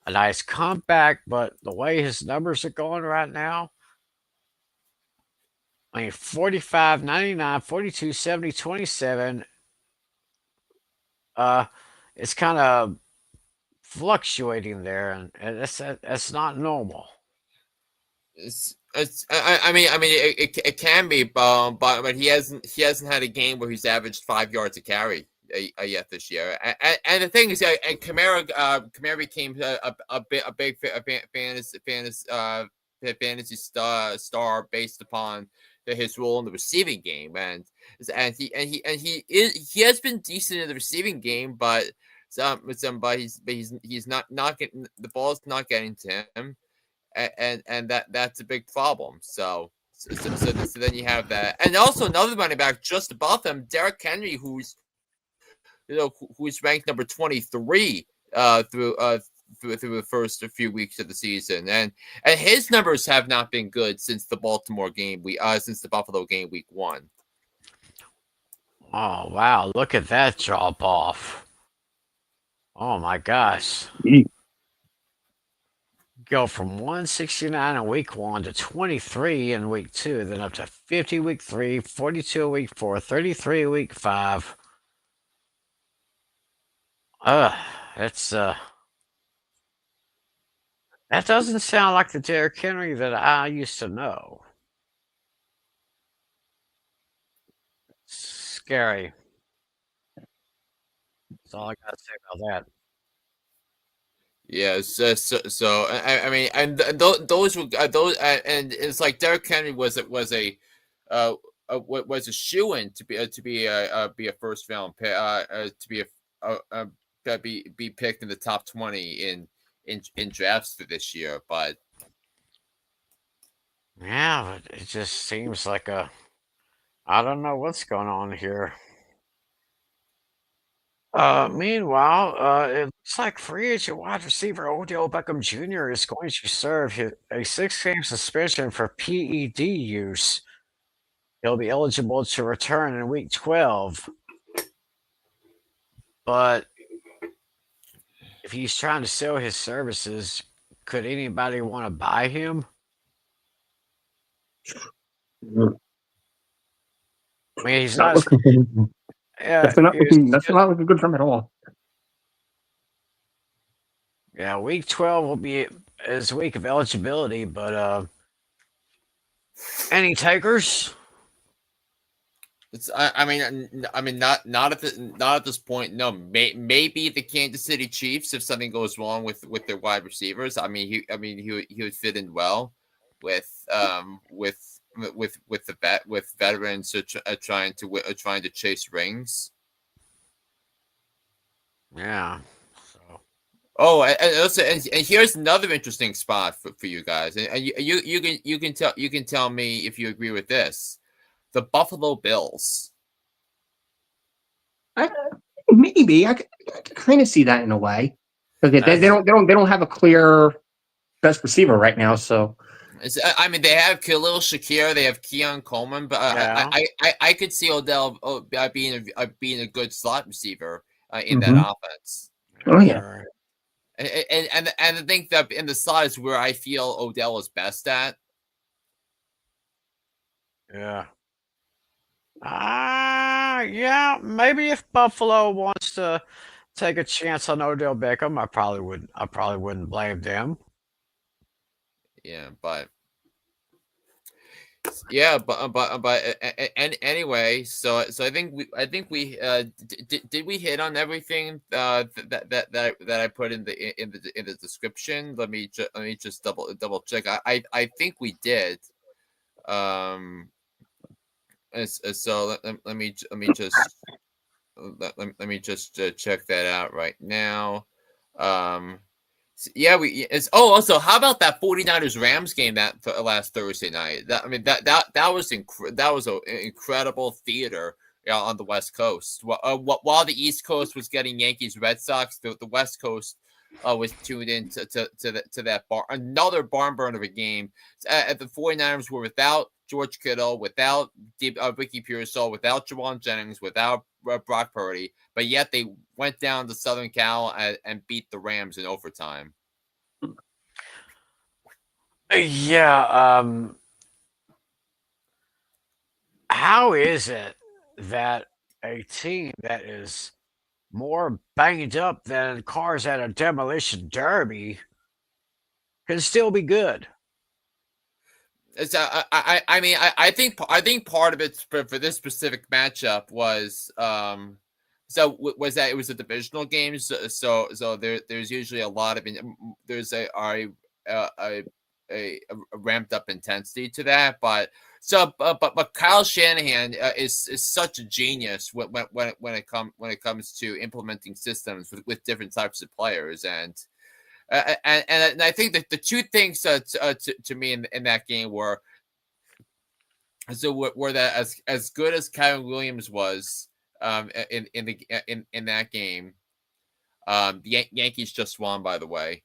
nice comeback. But the way his numbers are going right now, I mean, 45, 99, 42, 70, 27. It's kind of fluctuating there, and that's not normal. It can be, but he hasn't had a game where he's averaged 5 yards a carry yet this year. And the thing is, Kamara became a big fantasy star based upon his role in the receiving game, and he has been decent in the receiving game, but he's not getting the ball's not getting to him. And that's a big problem. So then you have that, and also another running back just above him, Derrick Henry, who's ranked number 23 through the first few weeks of the season, and his numbers have not been good since the Buffalo game week 1. Oh wow! Look at that drop off. Oh my gosh. Go from 169 in week 1 to 23 in week 2, then up to 50 week 3, 42 week 4, 33 week 5. That's that doesn't sound like the Derrick Henry that I used to know. Scary. That's all I gotta say about that. Yeah, I mean, and those were and it's like Derrick Henry was a shoe-in to be a first round pick, to be picked in the top 20 in drafts for this year, but Yeah, but it just seems like I don't know what's going on here. Meanwhile, it looks like free agent wide receiver Odell Beckham Jr. is going to serve a 6-game suspension for PED use. He'll be eligible to return in week 12. But if he's trying to sell his services, could anybody want to buy him? I mean, he's not. That's not looking good for him at all. Yeah, week 12 will be his week of eligibility, but any takers? I mean, not at this point. No, maybe the Kansas City Chiefs if something goes wrong with their wide receivers. I mean, he would fit in well with veterans trying to chase rings. Yeah. Oh, and here's another interesting spot for you guys, and you can tell me if you agree with this. The Buffalo Bills. Maybe I kind of see that in a way, because they don't have a clear best receiver right now. So I mean, they have Khalil Shakir, they have Keon Coleman, but Yeah. I could see Odell being a good slot receiver in that offense. Oh, yeah. And I think that in the slot is where I feel Odell is best at. Yeah. Yeah, maybe if Buffalo wants to take a chance on Odell Beckham. I probably wouldn't blame them. Yeah, but yeah, and anyway, so I think we did we hit on everything that I put in the description. Let me just double check. I think we did. Um, so let me just let me just check that out right now. Um, yeah, also, how about that 49ers Rams game that last Thursday night? That was that was an incredible theater on the West Coast. While the East Coast was getting Yankees Red Sox, the West Coast was tuned in to that another barn burner of a game. The 49ers were without George Kittle, without Ricky Pearsall, without Jawan Jennings, without Brock Purdy, but yet they went down to Southern Cal and beat the Rams in overtime. Yeah. How is it that a team that is more banged up than cars at a demolition derby can still be good? I think part of it for this specific matchup was was that it was a divisional game, so there's usually a lot of there's a ramped up intensity to that, but Kyle Shanahan is such a genius when it comes to implementing systems with different types of players, and I think that the two things to me in that game were that as good as Kevin Williams was in that game, the Yankees just won, by the way.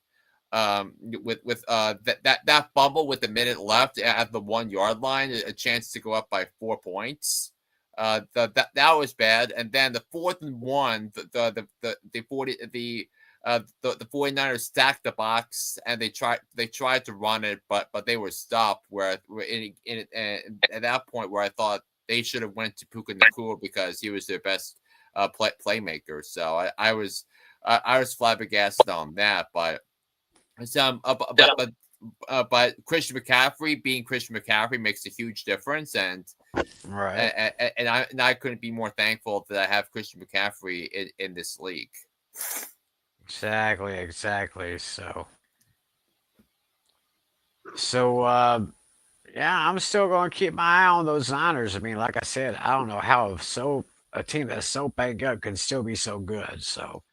With that fumble with a minute left at the 1 yard line, a chance to go up by 4 points. That was bad, and then the 4th and 1, the 49ers stacked the box and they tried to run it, but they were stopped. Where at that point where I thought they should have went to Puka Nacua because he was their best playmaker. So I was flabbergasted on that, but. But Christian McCaffrey being Christian McCaffrey makes a huge difference, and Right. I couldn't be more thankful that I have Christian McCaffrey in this league. Exactly. So, yeah, I'm still going to keep my eye on those Niners. I mean, like I said, I don't know how a team that's so banged up can still be so good. So,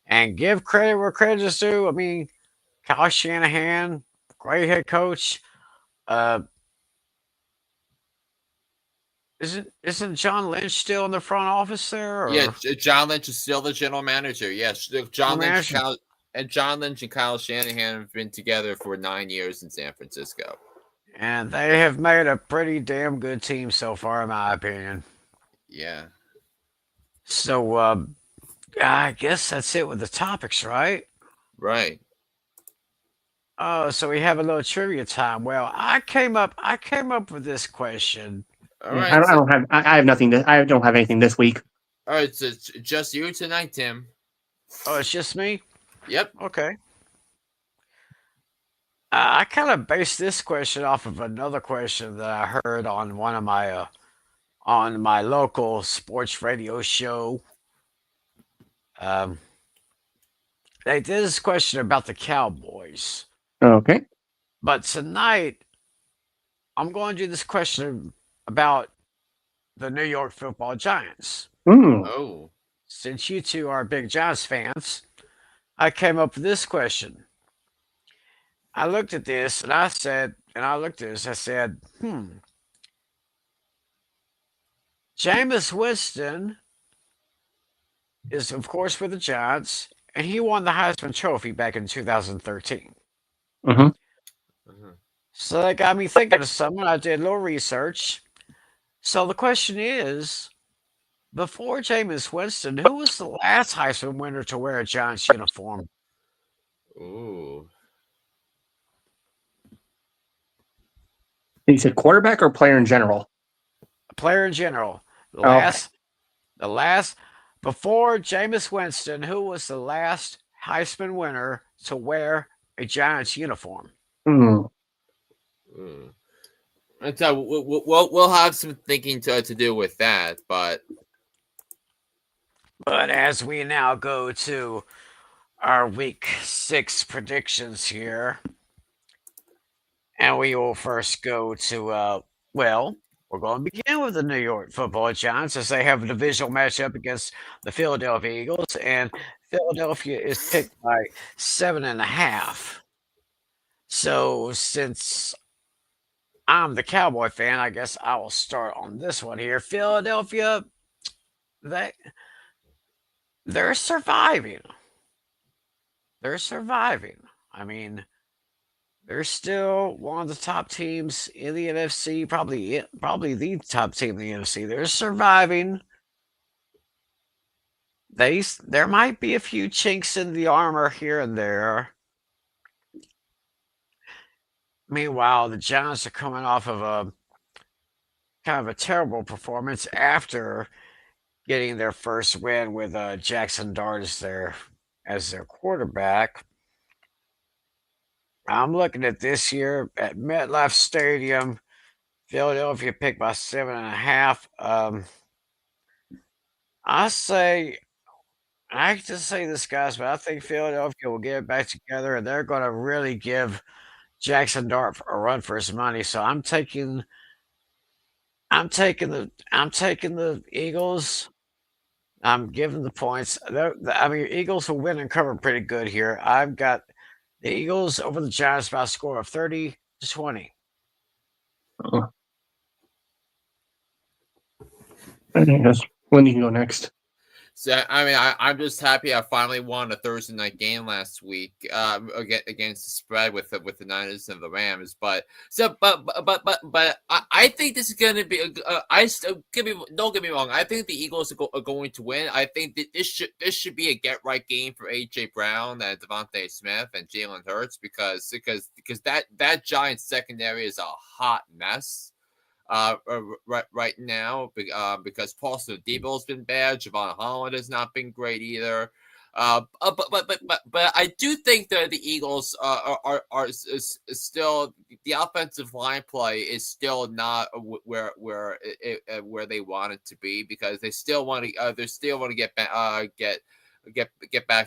and give credit where credit is due. I mean, Kyle Shanahan, great head coach. Uh, isn't John Lynch still in the front office there, Yeah, or John Lynch is still the general manager. Yes, John Lynch, manager? John Lynch and Kyle Shanahan have been together for 9 years in San Francisco. And they have made a pretty damn good team so far, in my opinion. Yeah. So, I guess that's it with the topics, right? Right. Oh, so we have a little trivia time. Well, I came up with this question. All Yeah, right. I don't have. I have nothing. I don't have anything this week. All right. So it's just you tonight, Tim. Oh, it's just me? Yep. Okay. I kind of based this question off of another question that I heard on my local sports radio show. Um, they did this question about the Cowboys, Okay. but tonight I'm going to do this question about the New York Football Giants. Oh. Since you two are big Giants fans, I came up with this question. I looked at this and I said, I said, Jameis Winston is, of course, with the Giants, and he won the Heisman Trophy back in 2013. Mm-hmm. Mhm. So that got me thinking of something. I did a little research. So the question is, before Jameis Winston, who was the last Heisman winner to wear a Giants uniform? Ooh. He said quarterback or player in general. A player in general. The Okay. last Before Jameis Winston, who was the last Heisman winner to wear a Giants uniform? Hmm. Mm. And so we'll have some thinking to do with that, but as we now go to our week 6 predictions here, and we will first go to, well, we're going to begin with the New York Football Giants as they have a divisional matchup against the Philadelphia Eagles, and Philadelphia is picked by 7.5. So since I'm the Cowboy fan, I guess I will start on this one here. Philadelphia, they they're surviving. They're surviving. I mean, they're still one of the top teams in the NFC, probably the top team in the NFC. They're surviving. There might be a few chinks in the armor here and there. Meanwhile, the Giants are coming off of a kind of a terrible performance after getting their first win with Jackson Dart as their quarterback. I'm looking at this year at MetLife Stadium. Philadelphia picked by 7.5. I say, I hate to say this, guys, but I think Philadelphia will get it back together, and they're going to really give Jackson Dart a run for his money. So I'm taking the Eagles. I'm giving the points. I mean, Eagles will win and cover pretty good here. I've got the Eagles over the Giants by a score of 30-20. Yes. When you can go next. so I mean, I'm just happy I finally won a Thursday night game last week against the spread with the Niners and the Rams. But I think this is going to be. Don't get me wrong. I think the Eagles are going to win. I think that this should be a get right game for AJ Brown and Devontae Smith and Jalen Hurts because that Giants secondary is a hot mess. Right now, because Paulson Debo's been bad. Javon Holland has not been great either. But I do think that the Eagles is still the offensive line play is still not where they want it to be because they still want to get back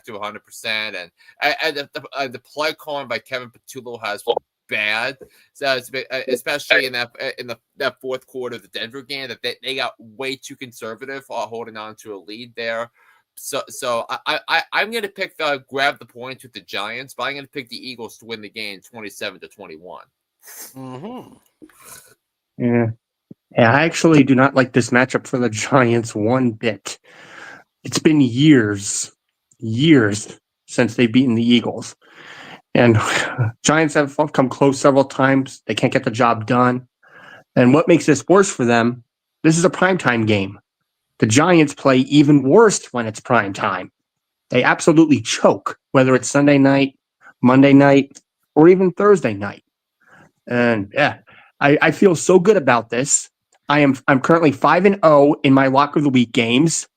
to 100%, and the play calling by Kevin Patullo has been bad. So especially in that fourth quarter of the Denver game, that they got way too conservative holding on to a lead there. So I'm going to pick grab the points with the Giants, but I'm going to pick the Eagles to win the game 27-21. Mm-hmm. Yeah. I actually do not like this matchup for the Giants one bit. It's been years since they've beaten the Eagles. And Giants have come close several times. They can't get the job done. And what makes this worse for them, this is a primetime game. The Giants play even worse when it's primetime. They absolutely choke, whether it's Sunday night, Monday night, or even Thursday night. And yeah, I feel so good about this. I'm currently 5-0 in my lock of the week games.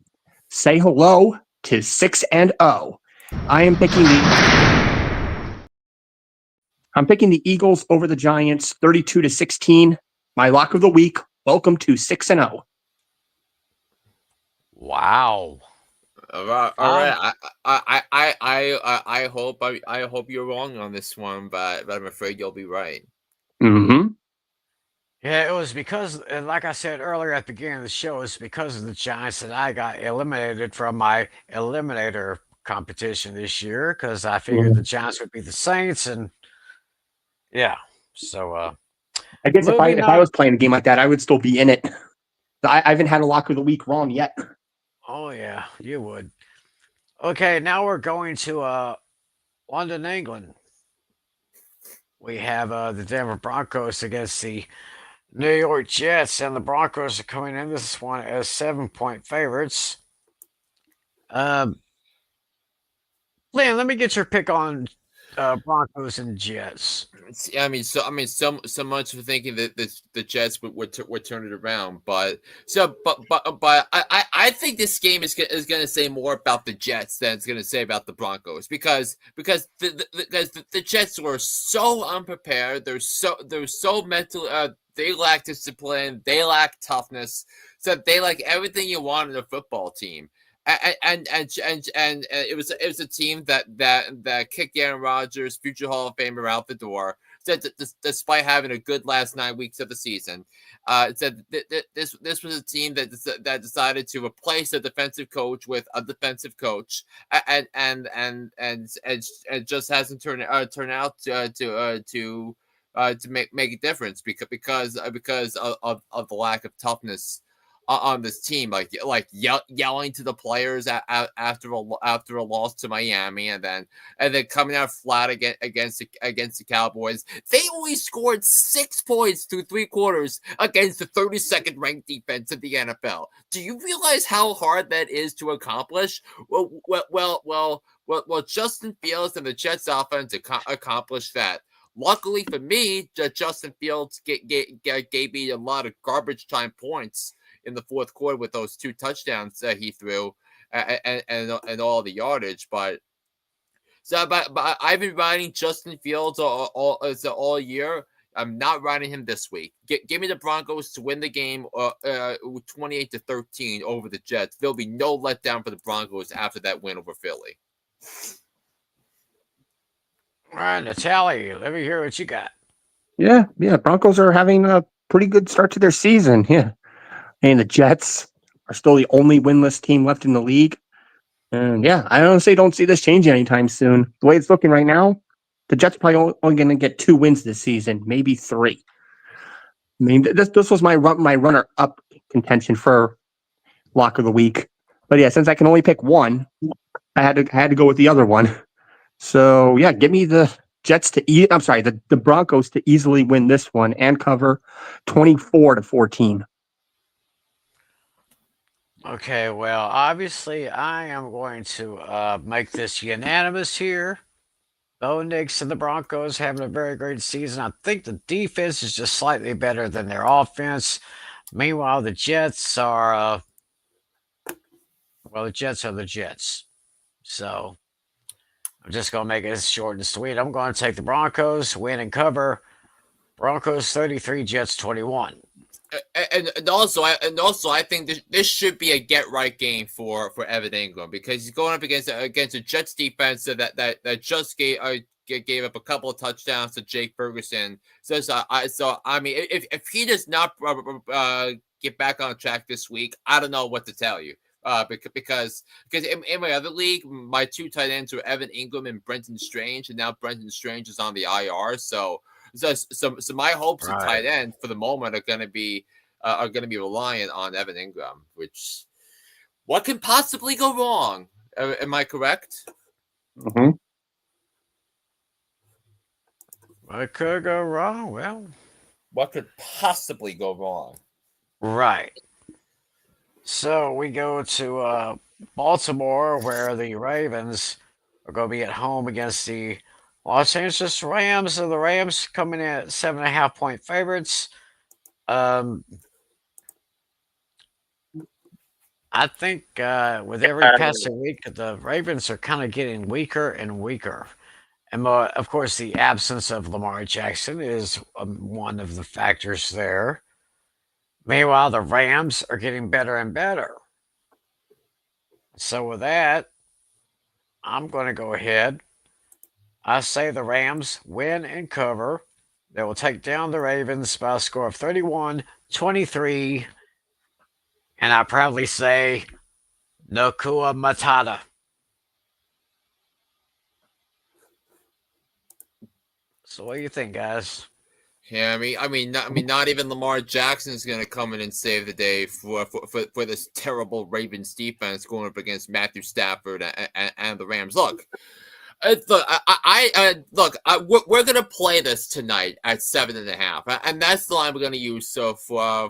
Say hello to 6-0. I'm picking the Eagles over the Giants, 32-16. My lock of the week. Welcome to 6-0. Wow. All right. I hope you're wrong on this one, but I'm afraid you'll be right. Mm-hmm. Yeah, it was because, and like I said earlier at the beginning of the show, it's because of the Giants that I got eliminated from my eliminator competition this year because I figured the Giants would be the Saints, and yeah. So, I guess if moving I on. was playing a game like that, I would still be in it. I haven't had a lock of the week wrong yet. Oh yeah, you would. Okay, now we're going to London, England. We have the Denver Broncos against the New York Jets, and the Broncos are coming in this one as 7-point favorites. Lynn, let me get your pick on Broncos and Jets. So much for thinking that the Jets would turn it around, but I think this game is going to say more about the Jets than it's going to say about the Broncos because the Jets were so unprepared. They're so mental. They lack discipline. They lack toughness. So they lack everything you want in a football team. And it was a team that kicked Aaron Rodgers, future Hall of Famer, out the door. Said despite having a good last 9 weeks of the season, said this was a team that decided to replace a defensive coach with a defensive coach, and just hasn't turned out to make a difference because of the lack of toughness on this team, yelling to the players after a loss to Miami, and then coming out flat against the Cowboys. They only scored 6 points through 3 quarters against the 32nd ranked defense in the NFL. Do you realize how hard that is to accomplish? Well, Justin Fields and the Jets offense accomplished that. Luckily for me, Justin Fields gave me a lot of garbage time points in the fourth quarter with those 2 touchdowns that he threw and all the yardage. But I've been riding Justin Fields all year. I'm not riding him this week. Give me the Broncos to win the game 28-13 over the Jets. There'll be no letdown for the Broncos after that win over Philly. All right, Natale, let me hear what you got. Yeah. Broncos are having a pretty good start to their season. Yeah. And the Jets are still the only winless team left in the league. And yeah, I honestly don't see this changing anytime soon. The way it's looking right now, the Jets are probably only going to get 2 wins this season, maybe 3. I mean, this was my runner-up contention for lock of the week. But yeah, since I can only pick one, I had to go with the other one. So yeah, give me the Jets the Broncos to easily win this one and cover 24-14. Okay, well, obviously, I am going to make this unanimous here. Bo Nix and the Broncos having a very great season. I think the defense is just slightly better than their offense. Meanwhile, the Jets are, the Jets are the Jets. So I'm just going to make it short and sweet. I'm going to take the Broncos, win and cover. Broncos 33, Jets 21. And also, I think this should be a get right game for Evan Ingram because he's going up against a Jets defense that just gave up a couple of touchdowns to Jake Ferguson. So I mean, if he does not get back on track this week, I don't know what to tell you. Because in my other league, my 2 tight ends were Evan Ingram and Brenton Strange, and now Brenton Strange is on the IR. So my hopes of tight end for the moment are going to be reliant on Evan Ingram. Which, what can possibly go wrong? Am I correct? Mm-hmm. What could go wrong? Well, what could possibly go wrong? Right. So we go to Baltimore, where the Ravens are going to be at home against the Los Angeles Rams, and the Rams coming in at 7.5-point favorites. I think with every passing week, the Ravens are kind of getting weaker and weaker. And of course, the absence of Lamar Jackson is one of the factors there. Meanwhile, the Rams are getting better and better. So with that, I'm going to go ahead. I say the Rams win and cover. They will take down the Ravens by a score of 31-23. And I proudly say, Nakua Matata. So what do you think, guys? Yeah, not even Lamar Jackson is going to come in and save the day for this terrible Ravens defense going up against Matthew Stafford and the Rams. Look, we're going to play this tonight at 7.5, and that's the line we're going to use for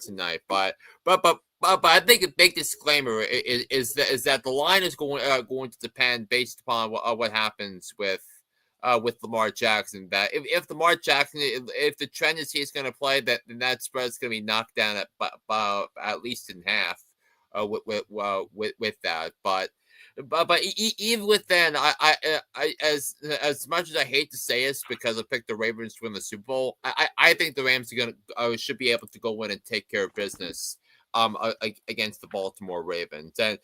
tonight. But I think a big disclaimer is that the line is going to depend based upon what happens with with Lamar Jackson. That if Lamar Jackson, if the trend is he's going to play, then that spread is going to be knocked down at least in half. With that, but even with then, I as much as I hate to say this because I picked the Ravens to win the Super Bowl, I think the Rams are gonna should be able to go in and take care of business against the Baltimore Ravens. And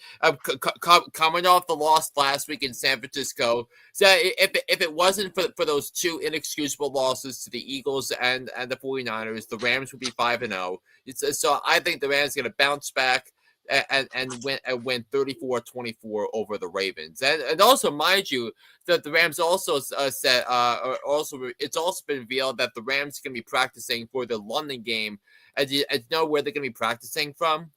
coming off the loss last week in San Francisco, so if it wasn't for those two inexcusable losses to the Eagles and the 49ers, the Rams would be 5-0. So I think the Rams are going to bounce back and win 34-24 over the Ravens. And also, mind you, that the Rams also said it's also been revealed that the Rams are going to be practicing for the London game. And you know where they're going to be practicing from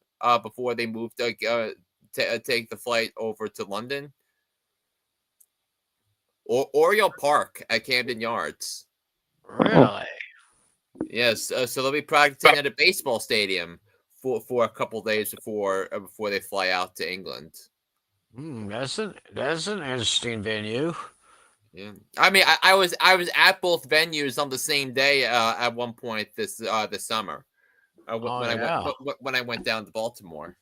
before they move to take the flight over to London? Oriole Park at Camden Yards. Really? Yes. So they'll be practicing at a baseball stadium for a couple of days before they fly out to England. That's an interesting venue. Yeah, I mean, I was at both venues on the same day at one point this summer when I went down to Baltimore.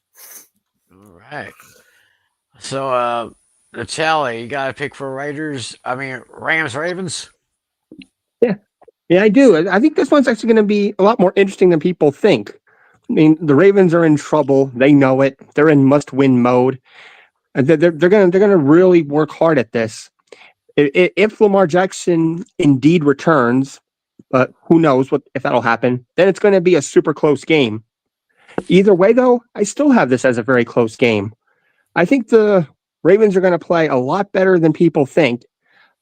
All right. So, Natale, you got to pick for Rams, Ravens? Yeah, I do. I think this one's actually going to be a lot more interesting than people think. I mean, the Ravens are in trouble. They know it. They're in must-win mode. And they're gonna really work hard at this. If Lamar Jackson indeed returns, but who knows if that'll happen, then it's going to be a super close game. Either way, though, I still have this as a very close game. I think the Ravens are going to play a lot better than people think,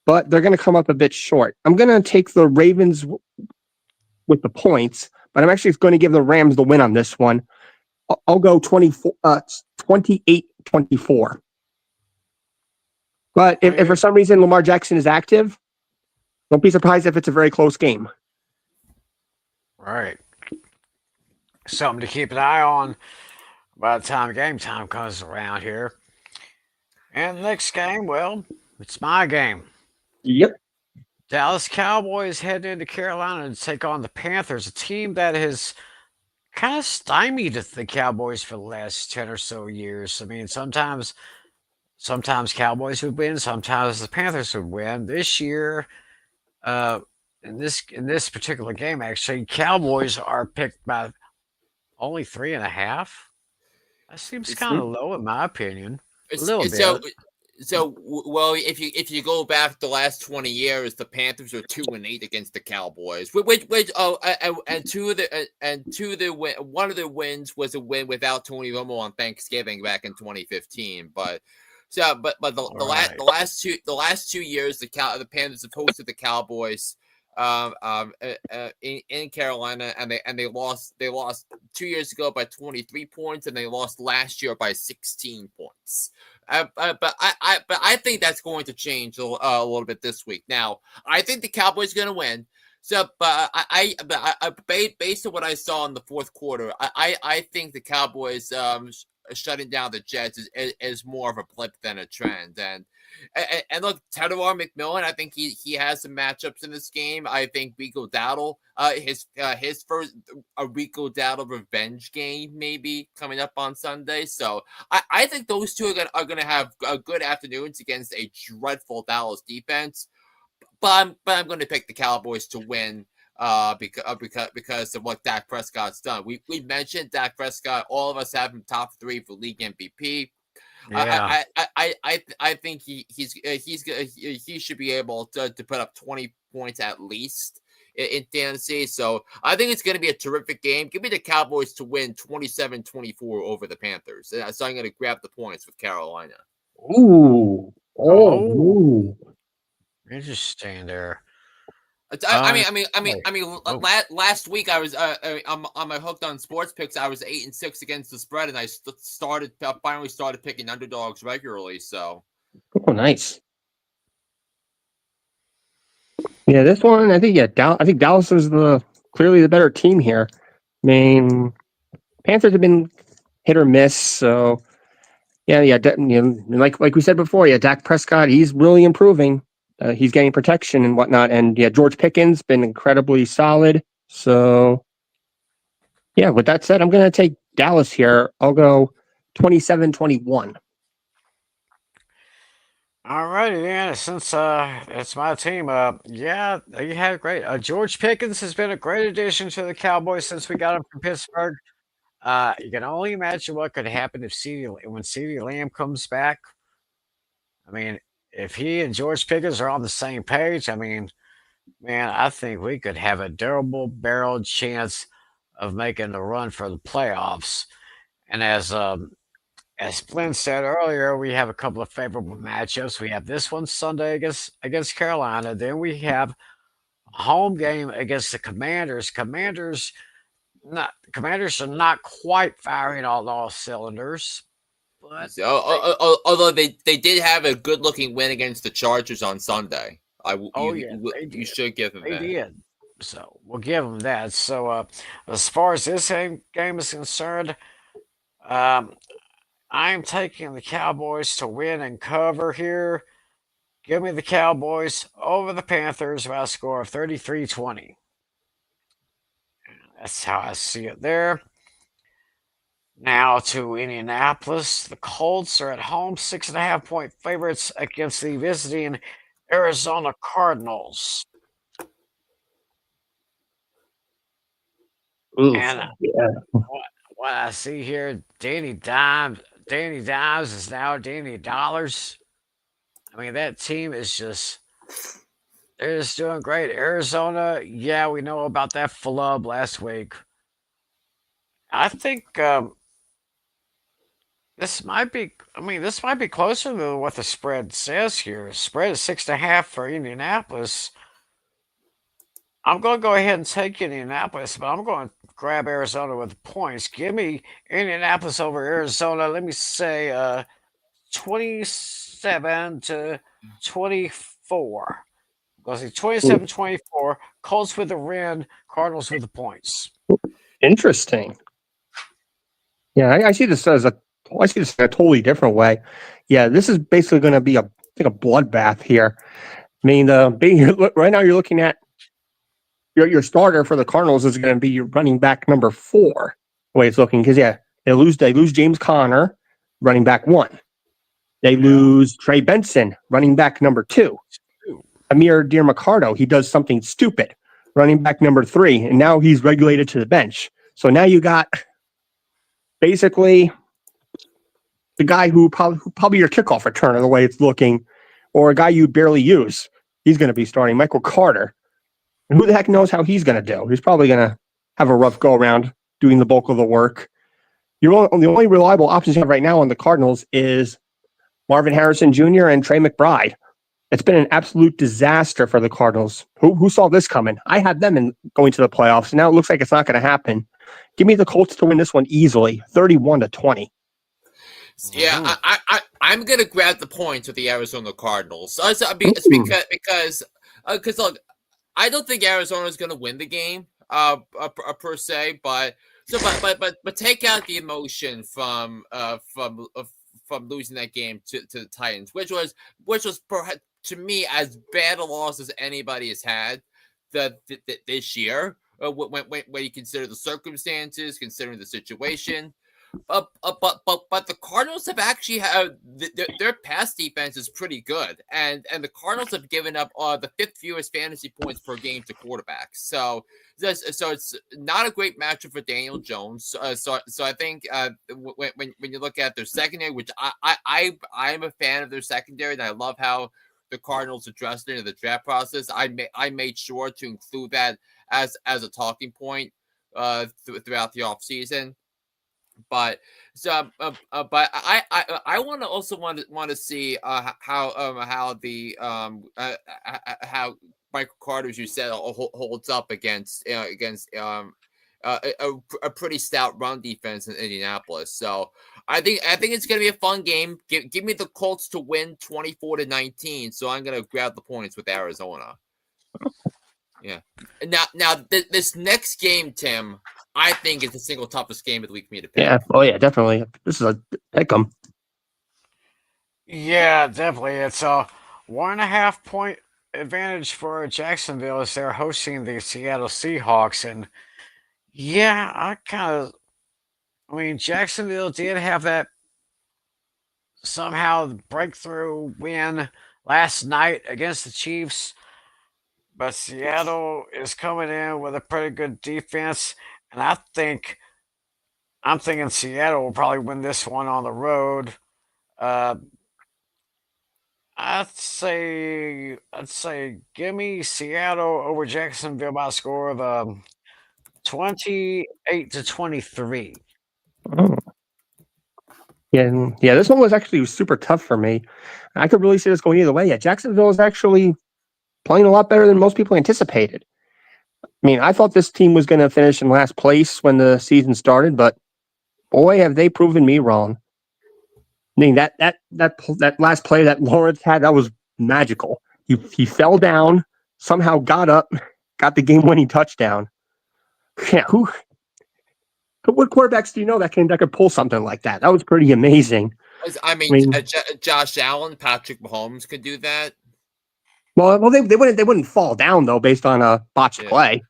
but they're going to come up a bit short. I'm going to take the Ravens with the points, but I'm actually going to give the Rams the win on this one. I'll go 28-24. But if for some reason Lamar Jackson is active, don't be surprised if it's a very close game. Right. Something to keep an eye on by the time game time comes around here. And the next game, well, it's my game. Yep. Dallas Cowboys head into Carolina to take on the Panthers, a team that has kind of stymied the Cowboys for the last 10 or so years. I mean, sometimes Cowboys would win, sometimes the Panthers would win. This year, in this particular game, actually, Cowboys are picked by only 3.5. That seems kind of low in my opinion. A little bit. Well, if you go back the last 20 years, the Panthers are 2-8 against the Cowboys. One of the wins was a win without Tony Romo on Thanksgiving back in 2015. But the last 2 years, the Panthers have hosted the Cowboys in Carolina, and they lost 2 years ago by 23 points, and they lost last year by 16 points. But I think that's going to change a little bit this week. Now, I think the Cowboys are going to win. So, but based on what I saw in the fourth quarter, I think the Cowboys shutting down the Jets is more of a blip than a trend. And look, Tedor McMillan, I think he has some matchups in this game. I think Rico Dowdle, his first Rico Dowdle revenge game maybe coming up on Sunday. So I think those two are going to have good afternoons against a dreadful Dallas defense. But I'm going to pick the Cowboys to win because of what Dak Prescott's done. We mentioned Dak Prescott. All of us have him top 3 for league MVP. Yeah. I think he should be able to put up 20 points at least in fantasy. So I think it's going to be a terrific game. Give me the Cowboys to win 27-24 over the Panthers. So I'm going to grab the points with Carolina. Ooh. Oh. Interesting there. Last week I was on my Hooked on Sports picks. I was 8-6 against the spread, and I finally started picking underdogs regularly. So, oh, nice. Yeah, this one I think Dallas is clearly the better team here. I mean, Panthers have been hit or miss, so like we said before, Dak Prescott, he's really improving. He's getting protection and whatnot. And yeah, George Pickens been incredibly solid. So yeah, with that said, I'm going to take Dallas here. I'll go 27-21. Alrighty then, since it's my team, yeah, you had great. George Pickens has been a great addition to the Cowboys since we got him from Pittsburgh. You can only imagine what could happen if when CeeDee Lamb comes back. I mean, if he and George Pickens are on the same page, I mean, man, I think we could have a durable barrel chance of making the run for the playoffs. And as Flynn said earlier, we have a couple of favorable matchups. We have this one Sunday against Carolina. Then we have a home game against the Commanders. Commanders are not quite firing on all cylinders, but Although they did have a good looking win against the Chargers on Sunday. You should give them they that. did. So we'll give them that. So as far as this game is concerned, um, I'm taking the Cowboys to win and cover here. Give me the Cowboys over the Panthers by a score of 33-20. That's how I see it there. Now to Indianapolis. The Colts are at home, 6.5-point favorites against the visiting Arizona Cardinals. Oof, And yeah. what I see here, Danny Dimes is now Danny Dollars. I mean, that team is they're just doing great. Arizona, yeah, we know about that flub last week. I think this might be closer than what the spread says here. Spread is 6.5 for Indianapolis. I'm going to go ahead and take Indianapolis, but I'm going to grab Arizona with the points. Give me Indianapolis over Arizona. Let me say 27-24. Because it's 27-24. Colts with the win, Cardinals with the points. Interesting. Yeah, I see this in a totally different way. Yeah, this is basically going to be a bloodbath here. I mean, right now you're looking at your starter for the Cardinals is going to be your running back number 4. The way it's looking, because they lose James Conner, running back 1. They lose Trey Benson, running back number 2. Emari DeMercado, he does something stupid, running back number 3, and now he's regulated to the bench. So now you got basically the guy who probably your kickoff returner, the way it's looking, or a guy you barely use. He's going to be starting, Michael Carter. And who the heck knows how he's going to do? He's probably going to have a rough go around doing the bulk of the work. The only reliable options you have right now on the Cardinals is Marvin Harrison Jr. and Trey McBride. It's been an absolute disaster for the Cardinals. Who saw this coming? I had them going to the playoffs. Now it looks like it's not going to happen. Give me the Colts to win this one easily, 31-20. Yeah, I'm gonna grab the points with the Arizona Cardinals. Because look, I don't think Arizona is gonna win the game, per se, but take out the emotion from losing that game to the Titans, which was perhaps, to me, as bad a loss as anybody has had this year. When you consider the circumstances, considering the situation. But the Cardinals have actually their pass defense is pretty good, and the Cardinals have given up the 5th fewest fantasy points per game to quarterbacks. So it's not a great matchup for Daniel Jones. So I think when you look at their secondary, which I'm a fan of their secondary, and I love how the Cardinals addressed it in the draft process. I made sure to include that as a talking point throughout the offseason. But I want to see how Michael Carter, as you said, holds up against a pretty stout run defense in Indianapolis. So I think it's gonna be a fun game. Give me the Colts to win 24-19. So I'm gonna grab the points with Arizona. Yeah. Now this next game, Tim, I think is the single toughest game of the week for me to pick. Yeah. Oh yeah, definitely. This is a pick 'em. Yeah, definitely. It's a 1.5 point advantage for Jacksonville is they're hosting the Seattle Seahawks, and yeah, I mean, Jacksonville did have that somehow breakthrough win last night against the Chiefs, but Seattle is coming in with a pretty good defense, and I'm thinking Seattle will probably win this one on the road. Uh, I'd say give me Seattle over Jacksonville by a score of 28-23. Oh. Yeah. This one was actually super tough for me. I could really see this going either way. Yeah, Jacksonville is actually playing a lot better than most people anticipated. I mean, I thought this team was going to finish in last place when the season started, but boy, have they proven me wrong. I mean, that last play that Lawrence had, that was magical. He fell down, somehow got up, got the game-winning touchdown. Yeah, what quarterbacks do you know that could pull something like that? That was pretty amazing. I mean, I mean, Josh Allen, Patrick Mahomes could do that. well, they wouldn't fall down though based on a botched Yeah. play.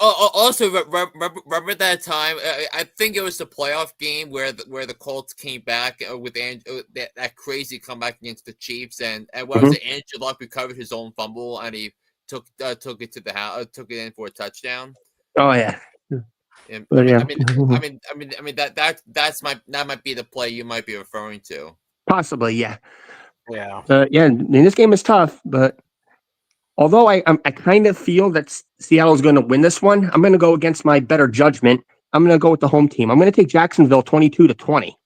Also, remember that time? I think it was the playoff game where the Colts came back with that crazy comeback against the Chiefs, and what was it? Andrew Luck recovered his own fumble, and he took it to the house, took it in for a touchdown. Oh yeah. And, But, yeah. that might be the play you might be referring to. Possibly, yeah. Yeah. Yeah, I mean, this game is tough, but although I kind of feel that Seattle's going to win this one, I'm going to go against my better judgment. I'm going to go with the home team. I'm going to take Jacksonville 22-20.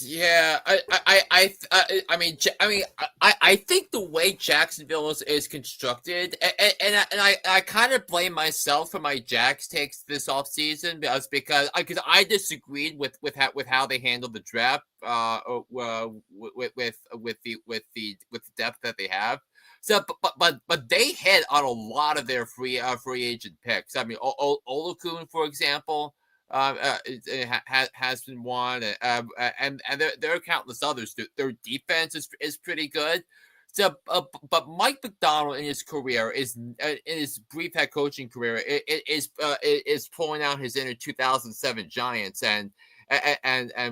Yeah, I think the way Jacksonville is constructed, and I kind of blame myself for my Jags takes this offseason because I disagreed with how they handled the draft, with the depth that they have. So, but they hit on a lot of their free agent picks. I mean, Olakun, for example. Has been one, and there are countless others. Their defense is pretty good. So, but Mike Macdonald in his career in his brief head coaching career is pulling out his inner 2007 Giants and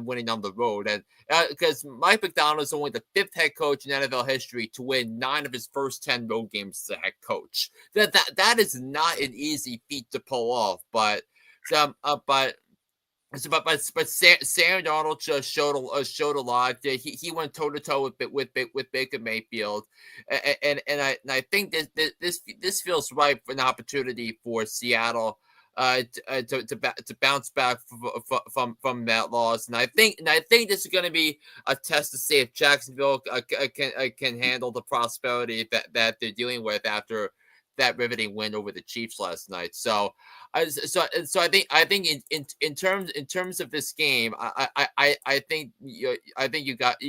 winning on the road, and because Mike Macdonald is only the 5th head coach in NFL history to win 9 of his first 10 road games as a head coach. That is not an easy feat to pull off, but. But Sam Darnold just showed a lot. He went toe to toe with Baker Mayfield, and I think this feels right for an opportunity for Seattle to bounce back from that loss. And I think this is going to be a test to see if Jacksonville can handle the prosperity that they're dealing with after that riveting win over the Chiefs last night. So I think in terms of this game, I think you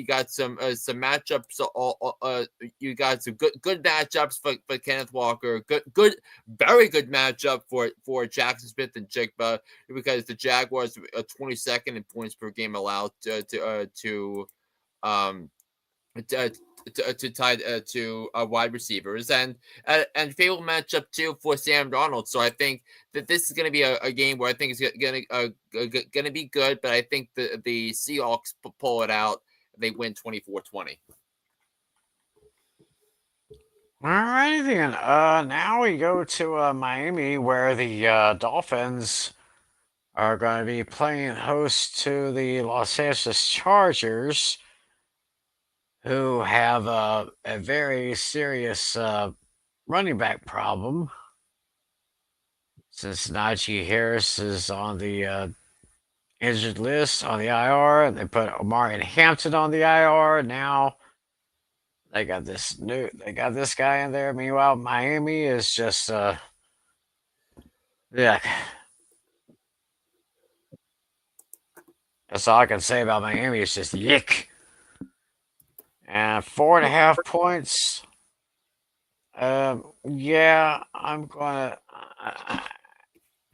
got some matchups. You got some good matchups for Kenneth Walker. Very good matchup for Jackson Smith and Jigba, because the Jaguars are 22nd in points per game allowed to tie to wide receivers, and favorable matchup too for Sam Darnold. So I think that this is going to be a game where I think it's going to be good, but I think the Seahawks pull it out. They win 24-20. All right, then. Now we go to Miami, where the Dolphins are going to be playing host to the Los Angeles Chargers, who have a very serious running back problem, since Najee Harris is on the injured list on the IR, and they put Omarion Hampton on the IR. Now they got this guy in there. Meanwhile, Miami is just yeah. That's all I can say about Miami. It's just yick. And 4.5 points. Yeah, I'm gonna.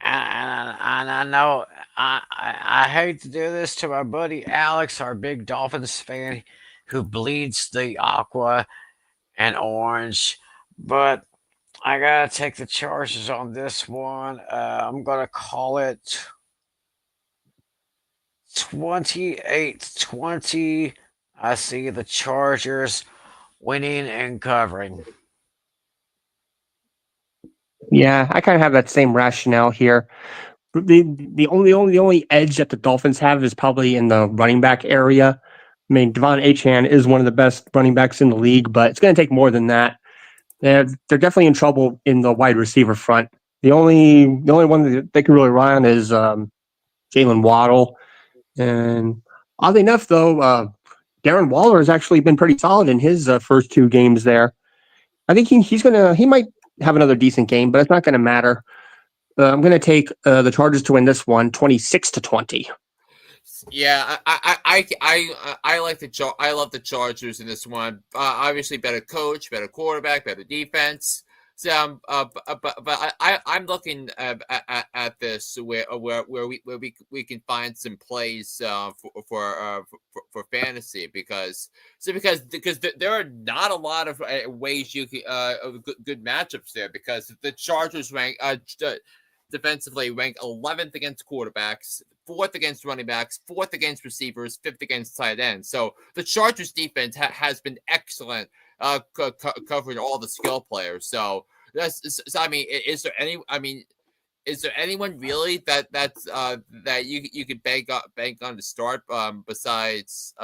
And I know I hate to do this to my buddy Alex, our big Dolphins fan, who bleeds the aqua and orange. But I gotta take the Chargers on this one. I'm gonna call it 28-20. I see the Chargers winning and covering. Yeah, I kind of have that same rationale here. The only edge that the Dolphins have is probably in the running back area. I mean, Devon Achane is one of the best running backs in the league, but it's going to take more than that. They're definitely in trouble in the wide receiver front. The only one that they can really rely on is Jalen Waddle. And oddly enough, though, Darren Waller has actually been pretty solid in his first two games there. I think he might have another decent game, but it's not going to matter. I'm going to take the Chargers to win this one, 26-20. Yeah, I like I love the Chargers in this one. Obviously, better coach, better quarterback, better defense. So, but I'm looking at this where we can find some plays for fantasy because there are not a lot of ways you can good matchups there because the Chargers rank defensively rank 11th against quarterbacks, 4th against running backs, 4th against receivers, 5th against tight ends. So the Chargers defense has been excellent, covering all the skill players. So I mean, is there anyone really that you could bank on to start besides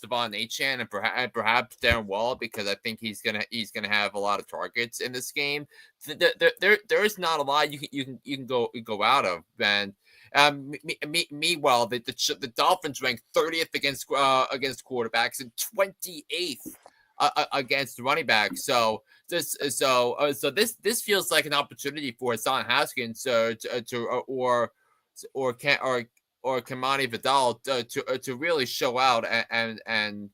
Devon Achane and perhaps Darren Waller, because I think he's gonna have a lot of targets in this game. There is not a lot you can go out of. And meanwhile, the Dolphins rank 30th against quarterbacks and 28th against running backs. So this feels like an opportunity for Hassan Haskins or Kamani Vidal to really show out and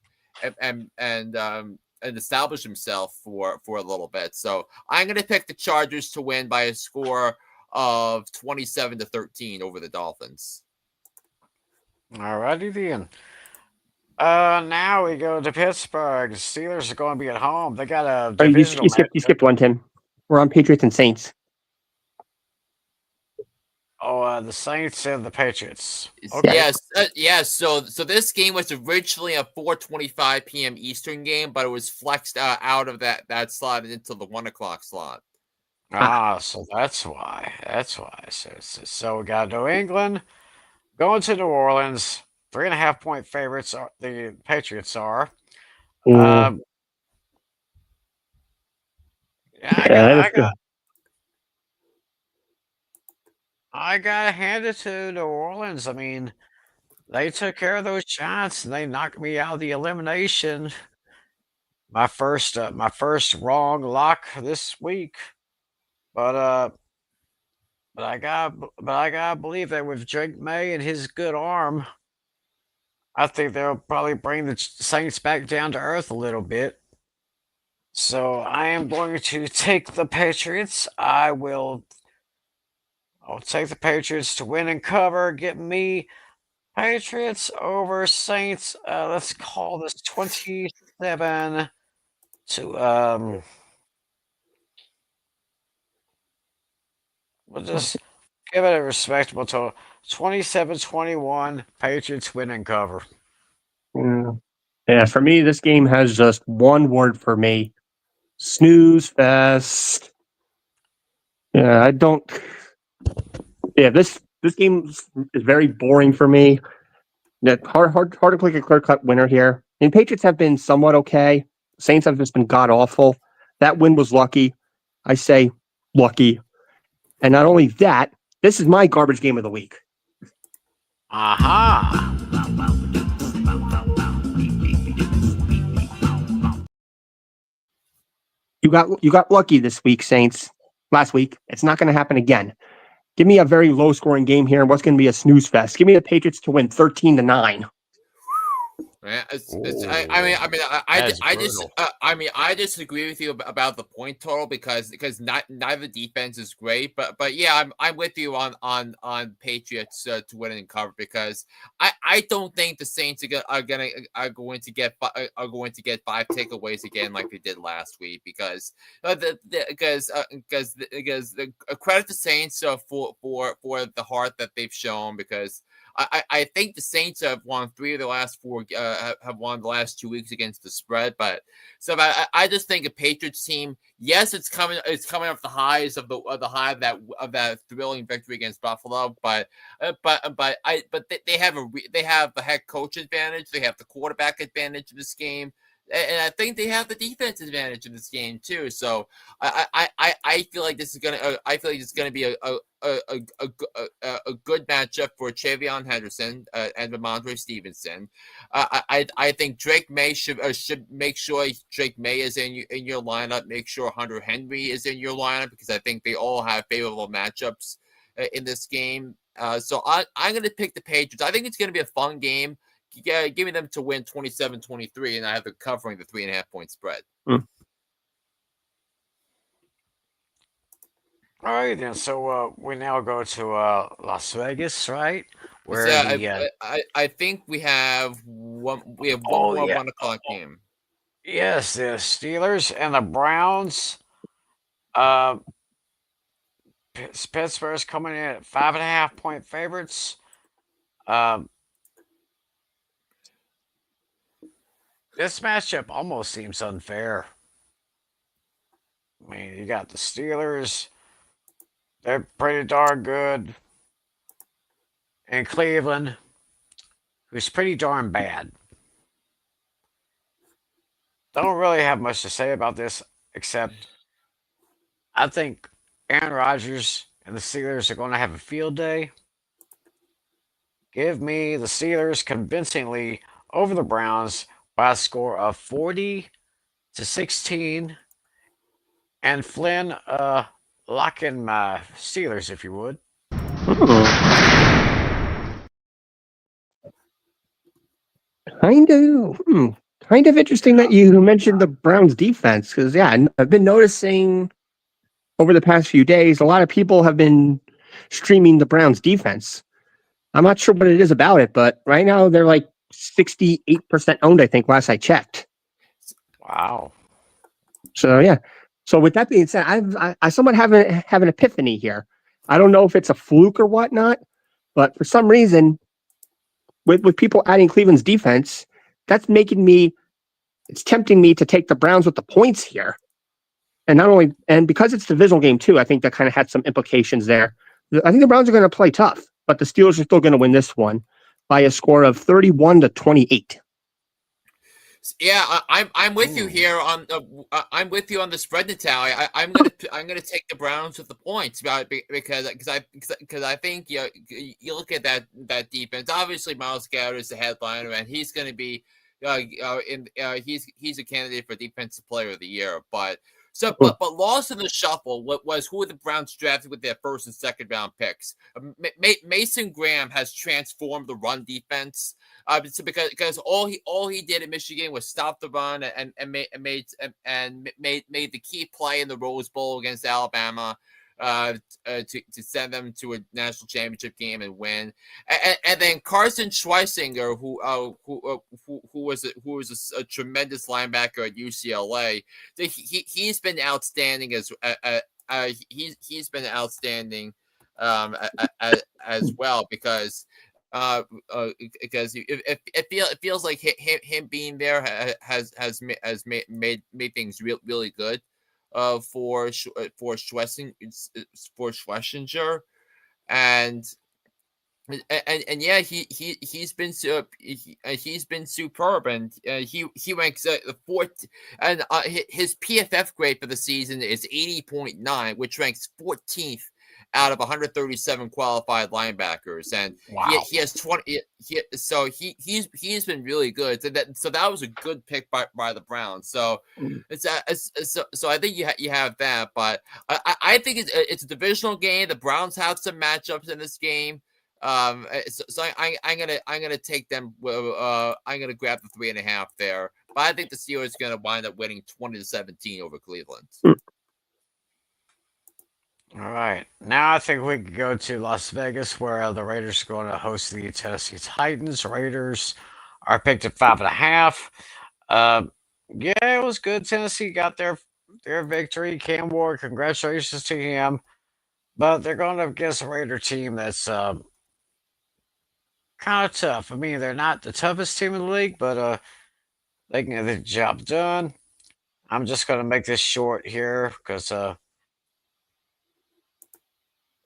establish himself for a little bit. So I'm going to pick the Chargers to win by a score of 27-13 over the Dolphins. Alrighty then. Now we go to Pittsburgh. The Steelers are going to be at home. They got a divisional match. You skipped one, Tim. We're on Patriots and Saints. The Saints and the Patriots. Okay. Yes. So this game was originally a 4:25 p.m. Eastern game, but it was flexed out of that slot into the 1:00 slot. So that's why. So we got New England going to New Orleans. 3.5-point favorites. The Patriots are. That is good. I gotta hand it to New Orleans. I mean, they took care of those Giants and they knocked me out of the elimination. My first wrong lock this week. But I gotta believe that with Drake May and his good arm, I think they'll probably bring the Saints back down to earth a little bit. So I am going to take the Patriots. I'll take the Patriots to win and cover. Get me Patriots over Saints. Let's call this 27 to we'll just give it a respectable total. 27-21. Patriots win and cover. Yeah, for me, this game has just one word for me: snooze fest. Yeah, this game is very boring for me. Hard to pick a clear-cut winner here. And Patriots have been somewhat okay. Saints have just been god-awful. That win was lucky. I say lucky. And not only that, this is my garbage game of the week. Aha! You got lucky this week, Saints. Last week. It's not going to happen again. Give me a very low-scoring game here, and what's going to be a snooze fest. Give me the Patriots to win 13-9. Right? That's brutal. I disagree with you about the point total because neither defense is great, but yeah, I'm with you on Patriots to win and cover because I don't think the Saints are going to get five takeaways again like they did last week because credit the Saints for the heart that they've shown because I think the Saints have won 3 of the last 4 have won the last 2 weeks against the spread, but I just think a Patriots team. Yes, it's coming off the highs of the high of that thrilling victory against Buffalo, but they have the head coach advantage, they have the quarterback advantage in this game. And I think they have the defense advantage in this game too. So I feel like this is gonna be a good matchup for Travion Henderson and Ramondre Stevenson. I think Drake May should make sure Drake May is in your lineup. Make sure Hunter Henry is in your lineup because I think they all have favorable matchups in this game. So I'm going to pick the Patriots. I think it's going to be a fun game. Yeah, give me them to win 27-23, and I have them covering the 3.5 point spread. Mm. All right, then. So we now go to Las Vegas, right? Where I think we have one. We have one Oh more yeah, 1 o'clock game. yes, the Steelers and the Browns. Uh, Pittsburgh's coming in at 5.5 point favorites. This matchup almost seems unfair. I mean, you got the Steelers. They're pretty darn good. And Cleveland, who's pretty darn bad. Don't really have much to say about this, except I think Aaron Rodgers and the Steelers are going to have a field day. Give me the Steelers convincingly over the Browns by a score of 40-16. And Flynn, lock in my Steelers if you would. Kind of interesting that you mentioned the Browns defense because I've been noticing over the past few days a lot of people have been streaming the Browns defense. I'm not sure what it is about it, but right now they're like 68% owned, I think, last I checked. Wow. So yeah. So with that being said, I somewhat have an epiphany here. I don't know if it's a fluke or whatnot, but for some reason, with people adding Cleveland's defense, it's tempting me to take the Browns with the points here. And because it's a divisional game too, I think that kind of had some implications there. I think the Browns are going to play tough, but the Steelers are still going to win this one by a score of 31-28. Yeah, I'm with you here on I'm with you on the spread, Natale. I'm gonna take the Browns with the points because I think you look at that defense. Obviously, Myles Garrett is the headliner, and he's going to be he's a candidate for Defensive Player of the Year. But lost in the shuffle was who the Browns drafted with their first and second round picks. Mason Graham has transformed the run defense. Because all he did at Michigan was stop the run and made the key play in the Rose Bowl against Alabama to send them to a national championship game and win. And then Carson Schweisinger, who was a tremendous linebacker at UCLA, he's been outstanding he's been outstanding as well because. It feels like him being there has made things really good for Schlesinger and yeah, he's been superb, and he ranks the fourth, and his PFF grade for the season is 80.9, which ranks 14th out of 137 qualified linebackers, and wow. he has 20. He's been really good. So that was a good pick by the Browns. So so I think you have that, but I think it's a divisional game. The Browns have some matchups in this game. I'm gonna take them. I'm gonna grab the 3.5 there, but I think the Steelers are gonna wind up winning 20-17 over Cleveland. All right. Now I think we can go to Las Vegas, where the Raiders are going to host the Tennessee Titans. Raiders are picked at 5.5. Uh, yeah, it was good. Tennessee got their victory. Cam Ward, congratulations to him. But they're going up against a Raider team that's kind of tough. I mean, they're not the toughest team in the league, but they can get the job done. I'm just going to make this short here because I'm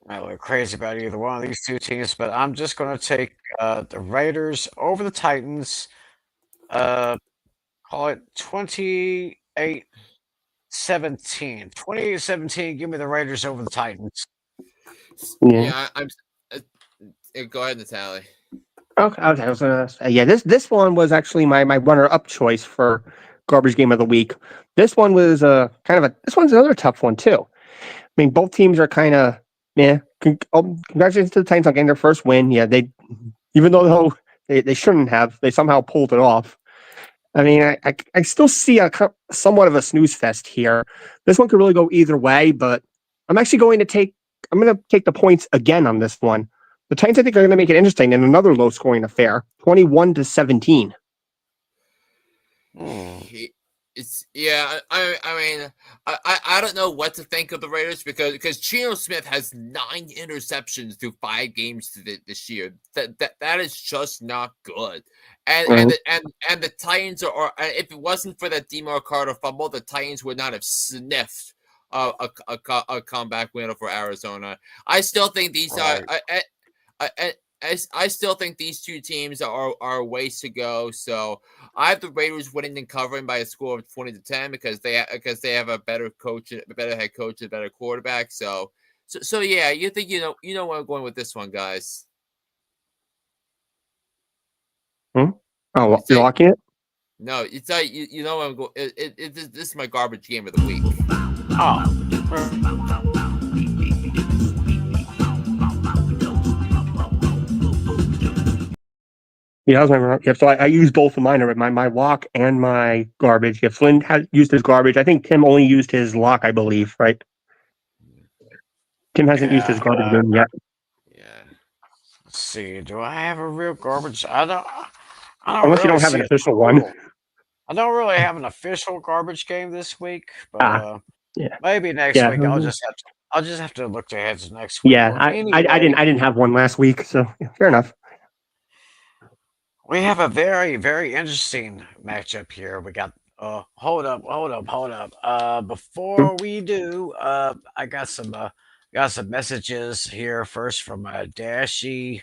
not really crazy about either one of these two teams, but I'm just going to take the Raiders over the Titans. Call it 28-17. 28-17. Give me the Raiders over the Titans. Yeah, I'm. Go ahead, Natale. Okay. I was gonna say, yeah. This one was actually my runner-up choice for garbage game of the week. This one was this one's another tough one too. I mean, both teams are kind of congratulations to the Titans on getting their first win. Yeah, even though they shouldn't have, they somehow pulled it off. I mean, I still see somewhat of a snooze fest here. This one could really go either way, but I'm actually going to take the points again on this one. The Titans, I think, are going to make it interesting in another low-scoring affair, 21-17. It's I mean I don't know what to think of the Raiders because Geno Smith has 9 interceptions through 5 games this year. That is just not good. And the Titans are if it wasn't for that DeMercado fumble, the Titans would not have sniffed a comeback win over Arizona. I still think these Right. I still think these two teams are ways to go. So I have the Raiders winning and covering by a score of 20-10 because they have a better coach, a better head coach, a better quarterback. So yeah, you think you know where I'm going with this one, guys. Oh, you're locking it? No, it's you know where I'm going. This is my garbage game of the week. Oh. Yeah, that was my runner-up. Yeah, so I used both of mine, my lock and my garbage. Yeah, Flynn had used his garbage. I think Tim only used his lock, I believe, right? Tim hasn't used his garbage game yet. Yeah. Let's see. Do I have a real garbage? I don't Unless you really don't have see an a official one. total. I don't really have an official garbage game this week, but Yeah. maybe next Yeah. week I'll just have to look ahead to next week. Yeah, Well, I didn't have one last week, so yeah, fair enough. We have a very, very interesting matchup here. We got hold up. Before we do, I got some messages here first from Dashy.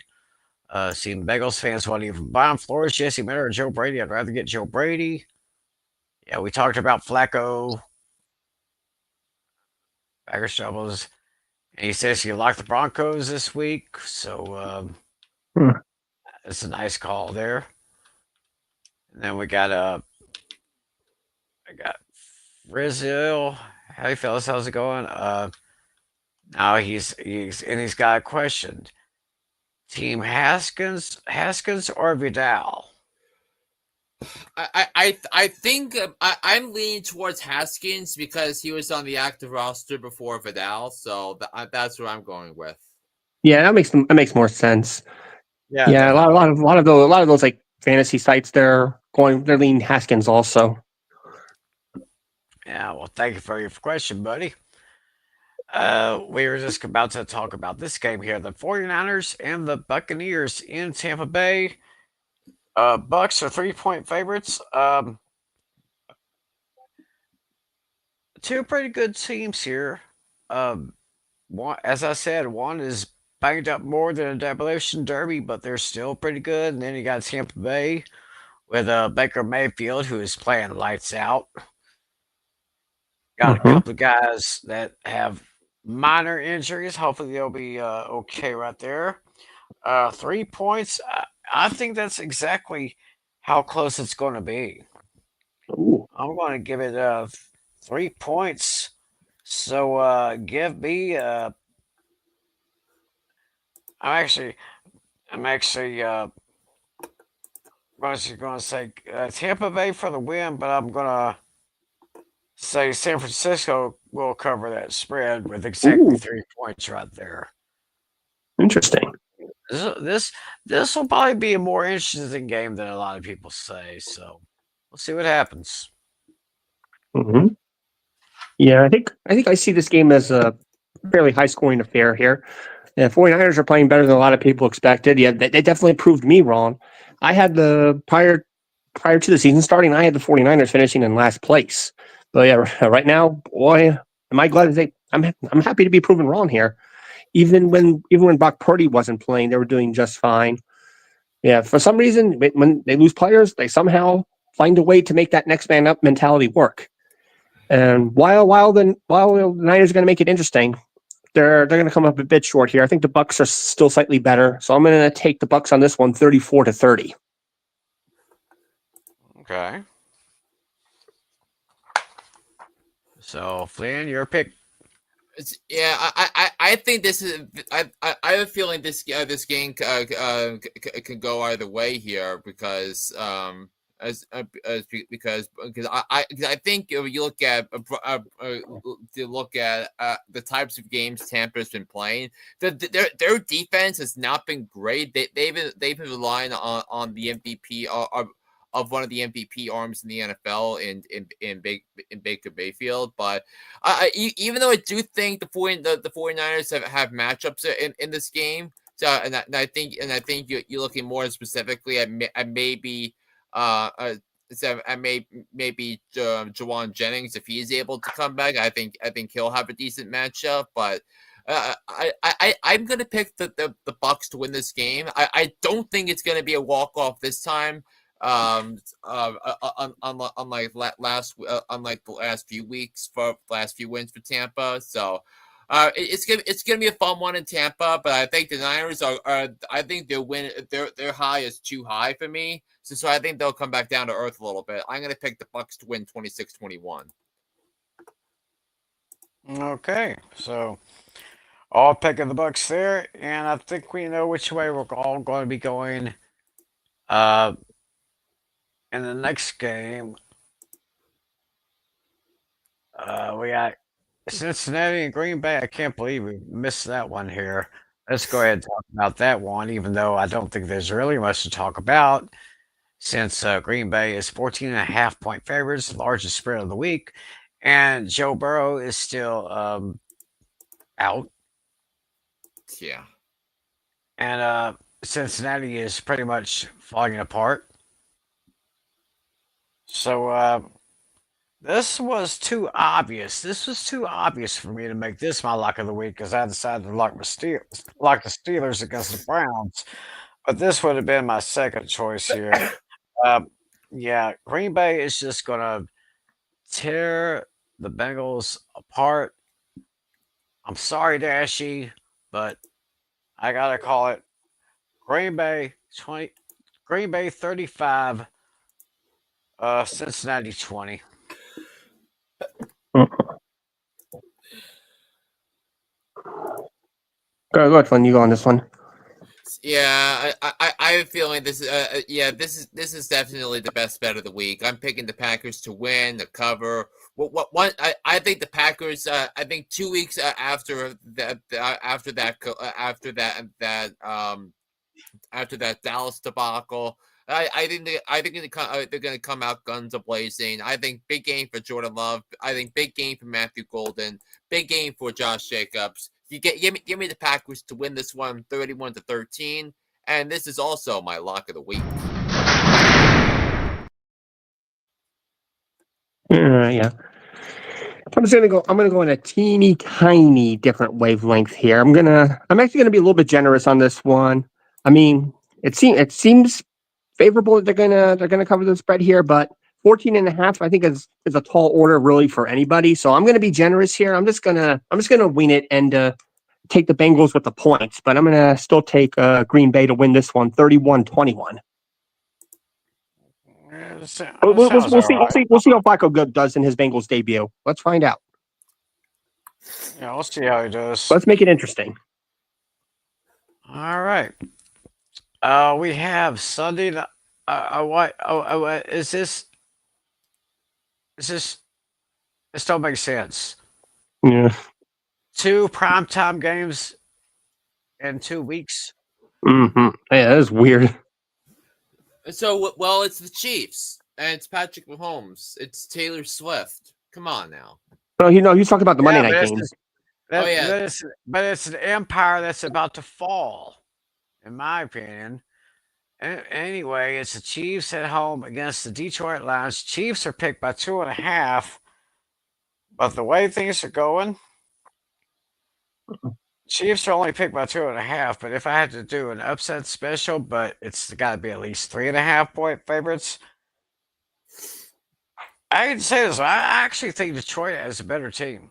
Seeing Bengals fans want even Brian Flores, Jesse Miller, or Joe Brady. I'd rather get Joe Brady. Yeah, we talked about Flacco. Packers troubles. And he says he liked the Broncos this week, so it's a nice call there. And then we got I got Rizzo. Hey fellas, how's it going? Now he's got a question. Team Haskins or Vidal? I think I'm leaning towards Haskins because he was on the active roster before Vidal, so that's what I'm going with. Yeah, that makes more sense. Yeah, a lot of those like fantasy sites they're leaning Haskins also. Yeah, well, thank you for your question, buddy. We were just about to talk about this game here. The 49ers and the Buccaneers in Tampa Bay. Bucks are 3-point favorites. Two pretty good teams here. One, as I said, one is banged up more than a demolition derby, but they're still pretty good. And then you got Tampa Bay with Baker Mayfield, who is playing lights out. Got a couple of guys that have minor injuries. Hopefully they'll be okay right there. 3 points. I think that's exactly how close it's going to be. Ooh. I'm going to give it 3 points. So give me. I'm actually I'm actually going to say Tampa Bay for the win, but I'm going to say San Francisco will cover that spread with exactly Ooh, 3 points right there. interesting. This will probably be a more interesting game than a lot of people say. So we'll see what happens. Hmm. Yeah, I think I see this game as a fairly high scoring affair here. The 49ers are playing better than a lot of people expected. Yeah, they definitely proved me wrong. I had the prior to the season starting, I had the 49ers finishing in last place. But yeah, right now, boy, am I glad that I'm happy to be proven wrong here. Even when Brock Purdy wasn't playing, they were doing just fine. Yeah, for some reason, when they lose players, they somehow find a way to make that next man up mentality work. And while the Niners are going to make it interesting, they're going to come up a bit short here. I think the Bucks are still slightly better, so I'm going to take the Bucks on this one, 34-30. Okay. So Flynn, your pick. Yeah, I think this is. I have a feeling this game can go either way here because because I think if you look at the types of games Tampa's been playing, their defense has not been great. They've been relying on the MVP of one of the MVP arms in the NFL in Baker Mayfield, but even though I do think the 49ers have matchups in this game, so and I think you're looking more specifically at maybe so maybe Jawan Jennings if he's able to come back. I think he'll have a decent matchup, but. I'm gonna pick the Bucks to win this game. I don't think it's gonna be a walk off this time. Unlike unlike the last few weeks for last few wins for Tampa. So it's gonna be a fun one in Tampa, but I think the Niners are I think their high is too high for me. So I think they'll come back down to earth a little bit. I'm gonna pick the Bucks to win 26-21. Okay, so all picking the Bucks there, and I think we know which way we're all going to be going. In the next game, we got Cincinnati and Green Bay. I can't believe we missed that one here. Let's go ahead and talk about that one, even though I don't think there's really much to talk about since Green Bay is 14.5 point favorites, largest spread of the week, and Joe Burrow is still out. Yeah. And Cincinnati is pretty much falling apart. So this was too obvious. This was too obvious for me to make this my lock of the week because I decided to lock the Steelers against the Browns. But this would have been my second choice here. Uh, yeah, Green Bay is just gonna tear the Bengals apart. I'm sorry, Dashy, but I gotta call it Green Bay 20, Green Bay 35, Cincinnati 20. Go ahead, Flynn. You go on this one. Yeah, I have a feeling this is this is definitely the best bet of the week. I'm picking the Packers to win, the cover. I think the Packers. I think 2 weeks after that Dallas debacle. I think they're going to come out guns a blazing. I think big game for Jordan Love. I think big game for Matthew Golden. Big game for Josh Jacobs. Give me the Packers to win this one 31-13, and this is also my lock of the week. Yeah. I'm gonna go in a teeny tiny different wavelength here. I'm actually gonna be a little bit generous on this one. I mean, it seems favorable that they're gonna cover the spread here, but 14.5 I think is a tall order really for anybody. So I'm gonna be generous here. I'm just gonna wing it and take the Bengals with the points, but I'm gonna still take Green Bay to win this one 31-21. Yeah, that We'll sounds all right. see how Flacco good does in his Bengals debut. Let's find out. Yeah, we'll see how he does. Let's make it interesting. All right. We have Sunday. What? What is this? Is this? This don't make sense. Yeah. Two primetime games in 2 weeks. Mm-hmm. Yeah, that is weird. So, well, it's the Chiefs, and it's Patrick Mahomes. It's Taylor Swift. Come on now. Well, he's talking about the Monday Yeah, night games. Oh yeah, but it's an empire that's about to fall, in my opinion. Anyway, it's the Chiefs at home against the Detroit Lions. Chiefs are picked by 2.5, but the way things are going, Chiefs are only picked by 2.5. But if I had to do an upset special, but it's got to be at least 3.5 point favorites. I can say this: I actually think Detroit is a better team.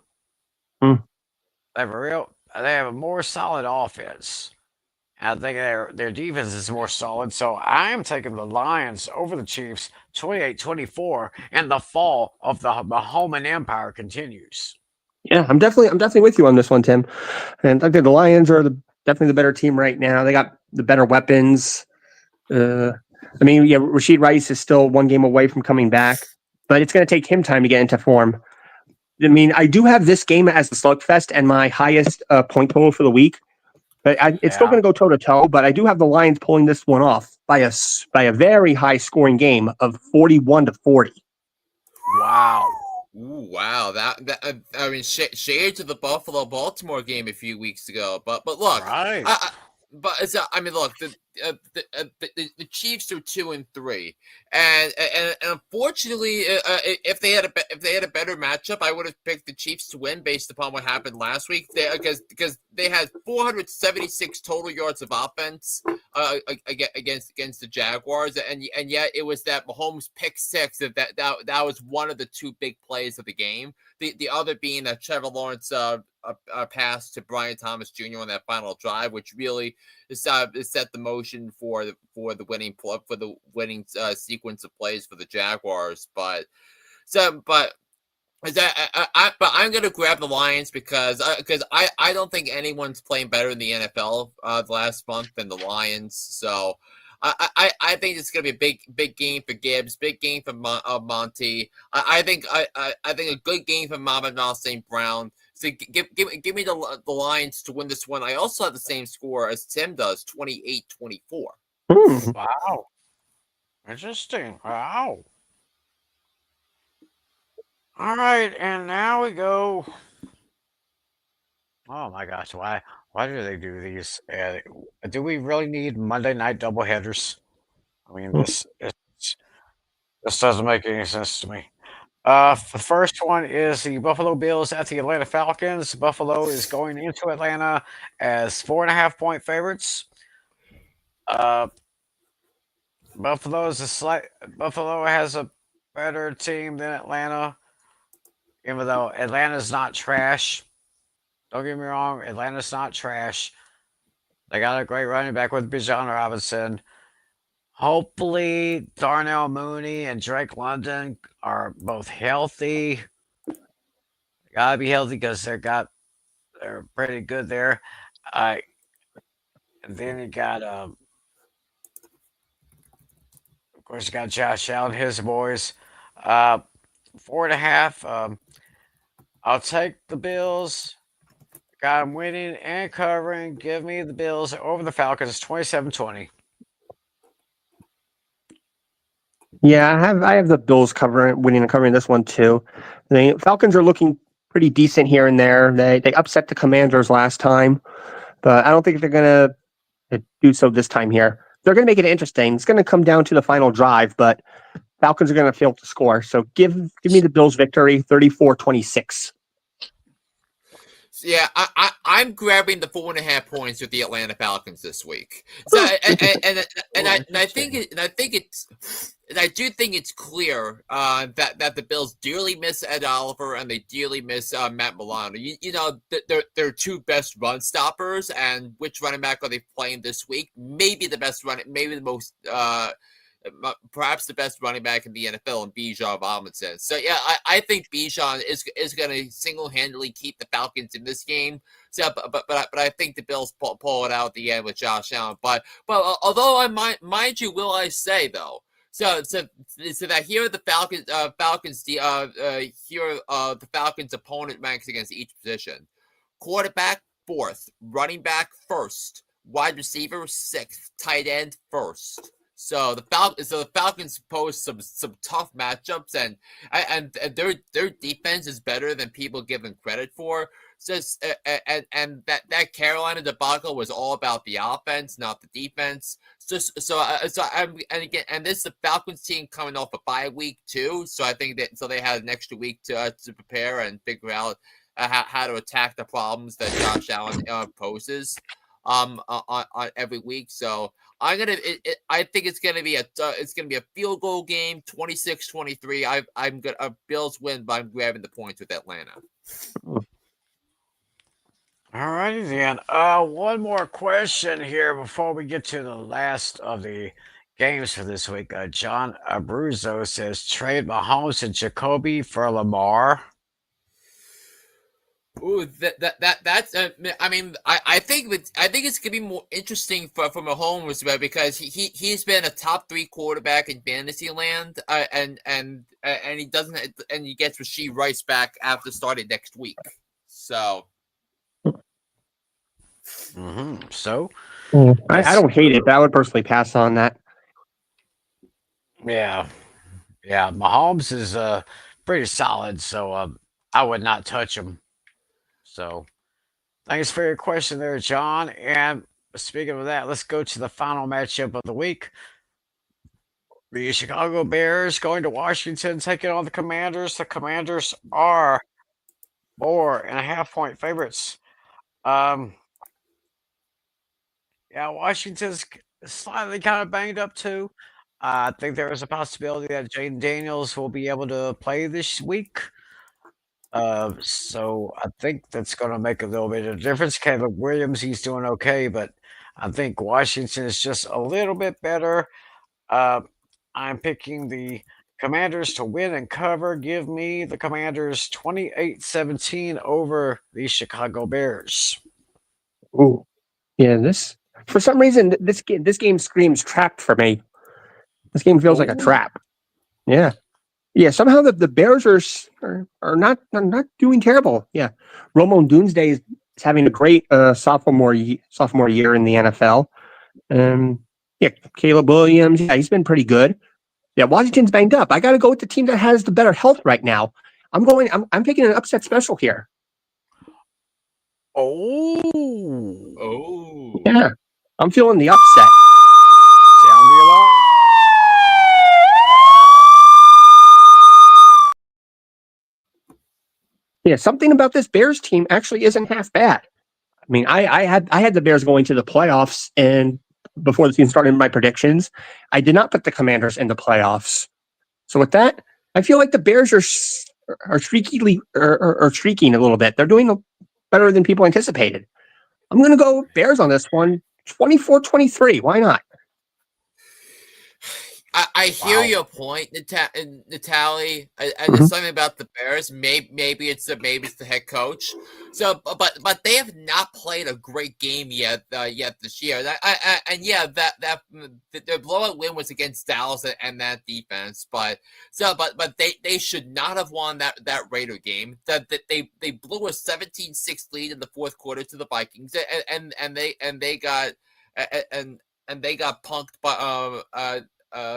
Hmm. They have a more solid offense. I think their defense is more solid. So I am taking the Lions over the Chiefs 28-24, and the fall of the Mahoman Empire continues. Yeah, I'm definitely with you on this one, Tim. And I think the Lions are definitely the better team right now. They got the better weapons. I mean, yeah, Rashid Rice is still one game away from coming back, but it's going to take him time to get into form. I mean, I do have this game as the slugfest and my highest point total for the week. But it's still Yeah. going to go toe to toe. But I do have the Lions pulling this one off by a very high scoring game of 41-40. Wow. ooh, wow. I mean, shade to the Buffalo Baltimore game a few weeks ago. But look, Right. I mean, look, the Chiefs are 2-3, and unfortunately, if they had a better matchup, I would have picked the Chiefs to win based upon what happened last week. Because they had 476 total yards of offense against the Jaguars, and yet it was that Mahomes pick six that was one of the two big plays of the game. The other being that Trevor Lawrence pass to Brian Thomas Jr. on that final drive, which really set the motion for the winning sequence of plays for the Jaguars. But I'm gonna grab the Lions because I don't think anyone's playing better in the NFL the last month than the Lions. So I think it's gonna be a big game for Gibbs, big game for Monty. I think a good game for Amon St. Brown. So give me the Lions to win this one. I also have the same score as Tim does, 28-24. Wow. Interesting. Wow. All right, and now we go. Oh my gosh, why do they do these? Do we really need Monday night doubleheaders? I mean, this doesn't make any sense to me. The first one is the Buffalo Bills at the Atlanta Falcons. Buffalo is going into Atlanta as 4.5 point favorites. Uh, Buffalo has a better team than Atlanta, even though Atlanta's not trash. Don't get me wrong, Atlanta's not trash. They got a great running back with Bijan Robinson. Hopefully, Darnell Mooney and Drake London are both healthy. Gotta be healthy because they're pretty good there. And then you got of course you got Josh Allen, his boys. 4.5. I'll take the Bills. Got them winning and covering. Give me the Bills over the Falcons, 27-20. Yeah, I have the Bills winning and covering this one too. The Falcons are looking pretty decent here and there. They upset the Commanders last time, but I don't think they're gonna do so this time here. They're gonna make it interesting. It's gonna come down to the final drive, but Falcons are gonna fail to score. So give me the Bills victory, 34-26. Yeah, I'm grabbing the 4.5 points with the Atlanta Falcons this week. So I do think it's clear that the Bills dearly miss Ed Oliver and they dearly miss Matt Milano. They're two best run stoppers, and which running back are they playing this week? Maybe the best maybe the most. Perhaps the best running back in the NFL, and Bijan Robinson. So yeah, I think Bijan is going to single-handedly keep the Falcons in this game. So, but I think the Bills pull it out at the end with Josh Allen. But although I mind you, will I say though. So that here are the Falcons. The Falcons' opponent ranks against each position. Quarterback 4th, running back 1st, wide receiver 6th, tight end 1st. So the Falcons pose some tough matchups, and their defense is better than people give them credit for. Just and that Carolina debacle was all about the offense, not the defense. And this is the Falcons team coming off a bye week too. So I think that they had an extra week to prepare and figure out how to attack the problems that Josh Allen poses on every week. So I think it's gonna be a field goal game, 26-23. I'm gonna Bills win, but I'm grabbing the points with Atlanta. Alrighty then. One more question here before we get to the last of the games for this week. John Abruzzo says trade Mahomes and Jacoby for Lamar. Ooh, that's. I mean, I think it's gonna be more interesting for Mahomes because he's been a top 3 quarterback in fantasy land, and he doesn't, and he gets Rashee Rice back after starting next week. So. So, I don't hate it, but I would personally pass on that. yeah, Mahomes is pretty solid, so I would not touch him. So, thanks for your question there, John. And speaking of that, let's go to the final matchup of the week. The Chicago Bears going to Washington, taking on the Commanders. The Commanders are 4.5-point favorites. Yeah, Washington's slightly kind of banged up too. I think there is a possibility that Jaden Daniels will be able to play this week. So I think that's going to make a little bit of difference. Caleb Williams, he's doing okay, but I think Washington is just a little bit better. I'm picking the Commanders to win and cover. Give me the Commanders 28-17 over the Chicago Bears. Ooh, yeah. For some reason, this game screams trap for me. This game feels like a trap. Yeah. Somehow the Bears are not doing terrible. Yeah, Ramon Doomsday is having a great sophomore year in the NFL. Caleb Williams, he's been pretty good. Yeah, Washington's banged up. I got to go with the team that has the better health right now. I'm taking an upset special here. Oh. Yeah, I'm feeling the upset. Sound the alarm. Yeah, something about this Bears team actually isn't half bad. I mean, I had the Bears going to the playoffs, and before the season started in my predictions, I did not put the Commanders in the playoffs. So with that, I feel like the Bears are streaking a little bit. They're doing better than people anticipated. I'm going to go Bears on this one, 24-23. Why not? I hear your point, Natale. And there's something about the Bears. Maybe it's the head coach. So, but they have not played a great game yet this year. The blowout win was against Dallas and that defense. But they should not have won that Raider game. That they blew a 17-6 lead in the fourth quarter to the Vikings, and they got punked by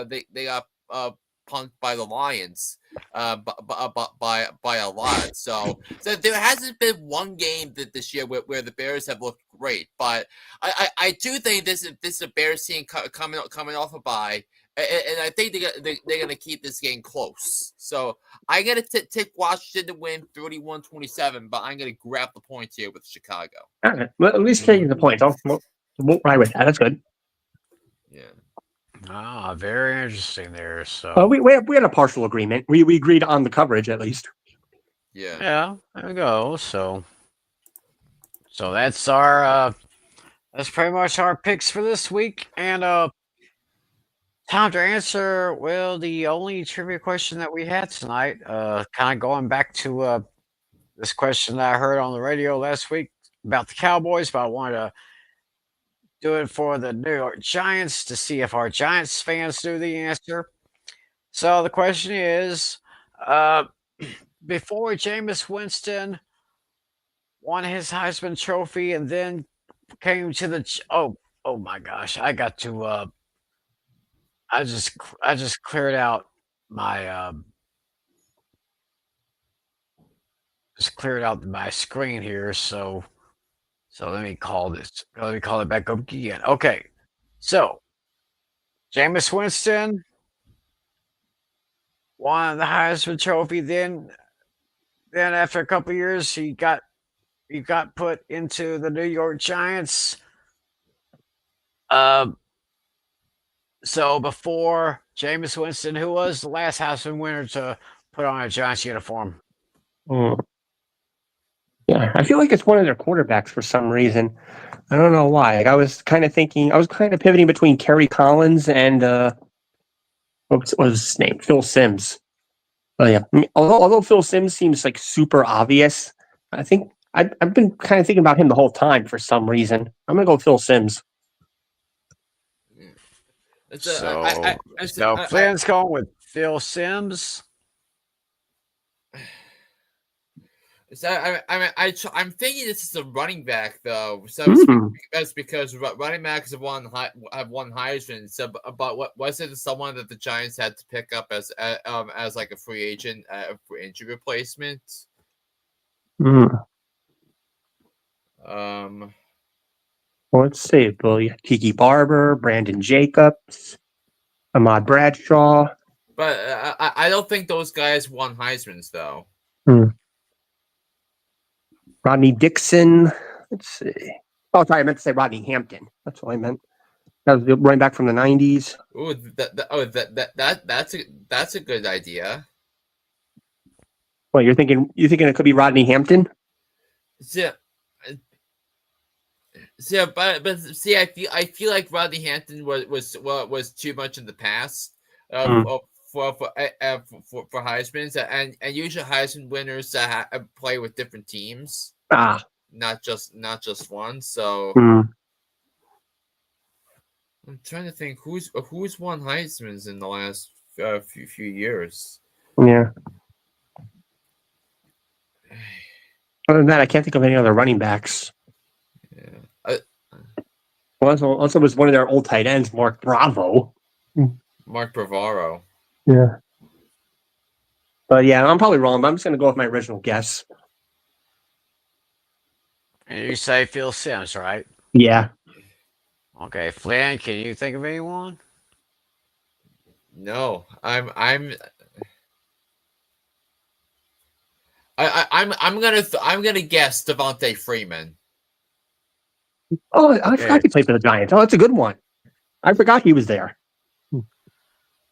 they got punked by the Lions by a lot. So there hasn't been one game this year where the Bears have looked great. But I do think this is a Bears team coming off a bye. And I think they're going to keep this game close. So I'm going to take Washington to win 31-27, but I'm going to grab the points here with Chicago. All right. Well, at least taking the points. Won't ride with that. That's good. Yeah. Very interesting there. So we had a partial agreement. We agreed on the coverage at least. Yeah, there we go. So that's our that's pretty much our picks for this week. And time to answer the only trivia question that we had tonight. Kind of going back to this question that I heard on the radio last week. about the Cowboys, but I wanted to do it for the New York Giants to see if our Giants fans knew the answer. So the question is, uh, before Jameis Winston won his Heisman Trophy and then came to the oh my gosh, I got to I just cleared out my just cleared out my screen here, so let me call it back up again. Okay. So Jameis Winston won the Heisman Trophy, then after a couple years he got put into the New York Giants. Um So before Jameis Winston, who was the last Heisman winner to put on a Giants uniform? Mm. Yeah, I feel like it's one of their quarterbacks for some reason. I don't know why. Like, I was kind of pivoting between Kerry Collins and what was his name? Phil Simms. Oh yeah. I mean, although Phil Simms seems like super obvious, I think I've been kind of thinking about him the whole time for some reason. I'm gonna go Phil Simms. So Flynn's going with Phil Simms. I'm thinking this is a running back though. So that's because running backs have won Heisman. So, but what was it? Someone that the Giants had to pick up as like a free agent, for injury replacement. Let's see. Tiki Barber, Brandon Jacobs, Ahmad Bradshaw. But I don't think those guys won Heisman's though. Rodney Dixon. Let's see. Oh, sorry, I meant to say Rodney Hampton. That's what I meant. That was the running back from the 90s. Ooh, that's a good idea. Well, you're thinking it could be Rodney Hampton? But see, I feel like Rodney Hampton was too much in the past for Heisman's, and usually Heisman winners play with different teams. Not just one. So I'm trying to think who's won Heisman's in the last few years. Yeah. Other than that, I can't think of any other running backs. Yeah. Also was one of their old tight ends, Mark Bravo. Mark Bravaro. Yeah. But yeah, I'm probably wrong, but I'm just going to go with my original guess. And you say Phil Simms, right? Yeah. Okay, Flynn, can you think of anyone? No, I'm gonna guess Devontae Freeman. Oh, I forgot he played for the Giants. Oh, that's a good one. I forgot he was there.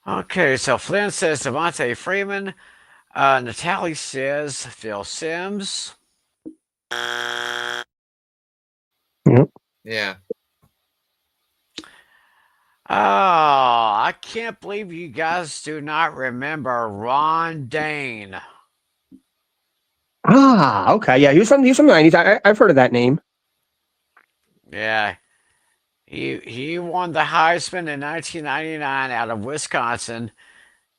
Okay, so Flynn says Devontae Freeman. Natale says Phil Simms. Yep. Yeah. Oh, I can't believe you guys do not remember Ron Dane. Okay. Yeah, he was from the 90s. I've heard of that name. Yeah. He won the Heisman in 1999 out of Wisconsin,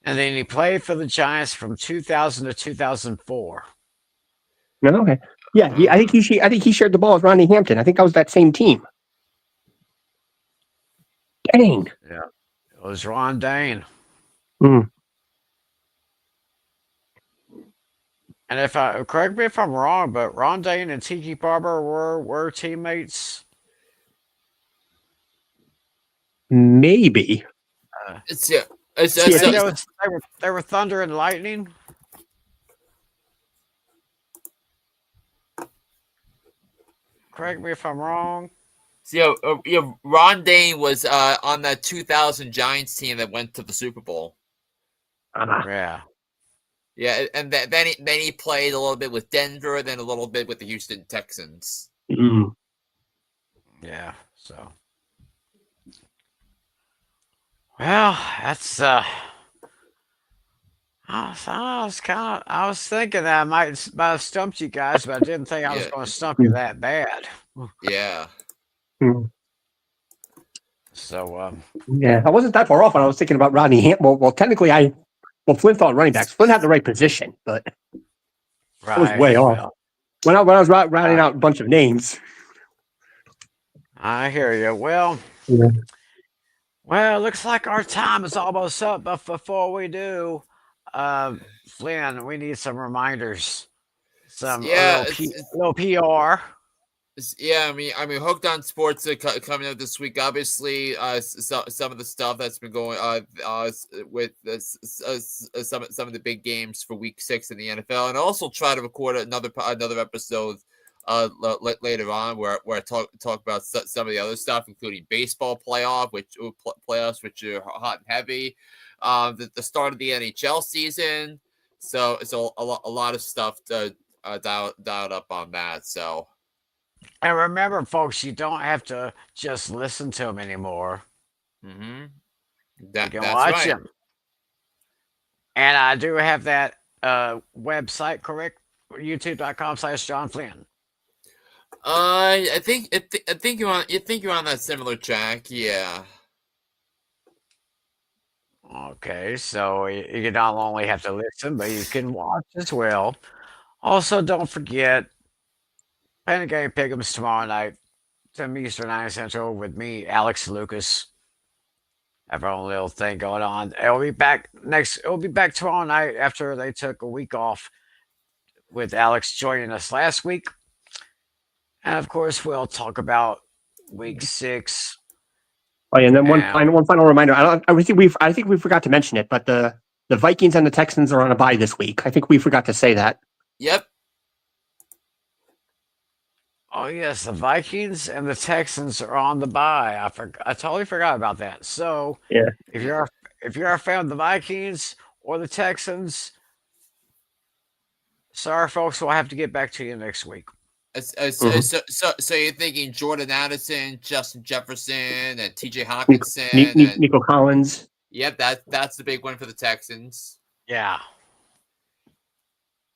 and then he played for the Giants from 2000 to 2004. No, okay. Yeah, I think he shared the ball with Rodney Hampton. I think that was that same team. Dang. Yeah, it was Ron Dane. And correct me if I'm wrong, but Ron Dane and Tiki Barber were teammates. Maybe. They were Thunder and Lightning. Correct me if I'm wrong. So, Ron Dane was on that 2000 Giants team that went to the Super Bowl. Yeah. Yeah, and then he played a little bit with Denver, then a little bit with the Houston Texans. Yeah, so. Well, that's I was thinking that might have stumped you guys, but I didn't think I was Yeah, going to stump you that bad. yeah. Hmm. So, Yeah, I wasn't that far off when I was thinking about Rodney Hampton. Well, technically, Flynn thought running backs. Flynn had the right position, but I was right. way off. Well, When I was rounding out a bunch of names. I hear you. Well, Yeah. well, looks like our time is almost up. But before we do, Flynn, we need some reminders, some a Yeah, little PR. yeah. Hooked on Sports coming out this week. Obviously, some of the stuff that's been going with some of the big games for Week 6 in the NFL, and also try to record another episode later on where I talk about some of the other stuff, including baseball playoffs, which are hot and heavy, the start of the NHL season. So it's a lot of stuff to dialed up on that. So. And remember, folks, you don't have to just listen to them anymore. Mm-hmm. You can That's watch right. them. And I do have that website correct, youtube.com/John Flynn. I think you're on that similar track. Yeah. Okay, so you not only have to listen, but you can watch as well. Also, don't forget, Panic Game Pick'ems tomorrow night, 10 Eastern, 9 Central, with me, Alex Lucas. Have our own little thing going on. It'll be back tomorrow night after they took a week off with Alex joining us last week. And of course, we'll talk about week 6. Oh, yeah, and then And one final reminder. I think we forgot to mention it, but the Vikings and the Texans are on a bye this week. I think we forgot to say that. Yep. oh yes, the Vikings and the Texans are on the bye. I totally forgot about that. So Yeah. if you're a fan of the Vikings or the Texans, sorry folks, we'll have to get back to you next week. So you're thinking Jordan Addison, Justin Jefferson, and T.J. Hawkinson, and Nico Collins. yep, that's the big one for the Texans. Yeah.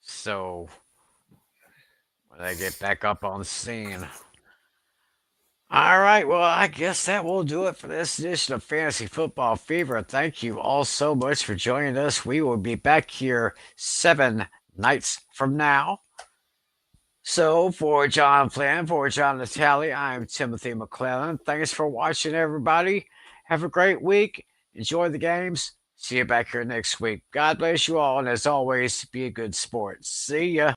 So when they get back up on the scene. All right, well, I guess that will do it for this edition of Fantasy Football Fever. Thank you all so much for joining us. We will be back here 7 nights from now. So, for John Flynn, for John Natale, I'm Timothy McClellan. Thanks for watching, everybody. Have a great week. Enjoy the games. See you back here next week. God bless you all, and as always, be a good sport. See ya.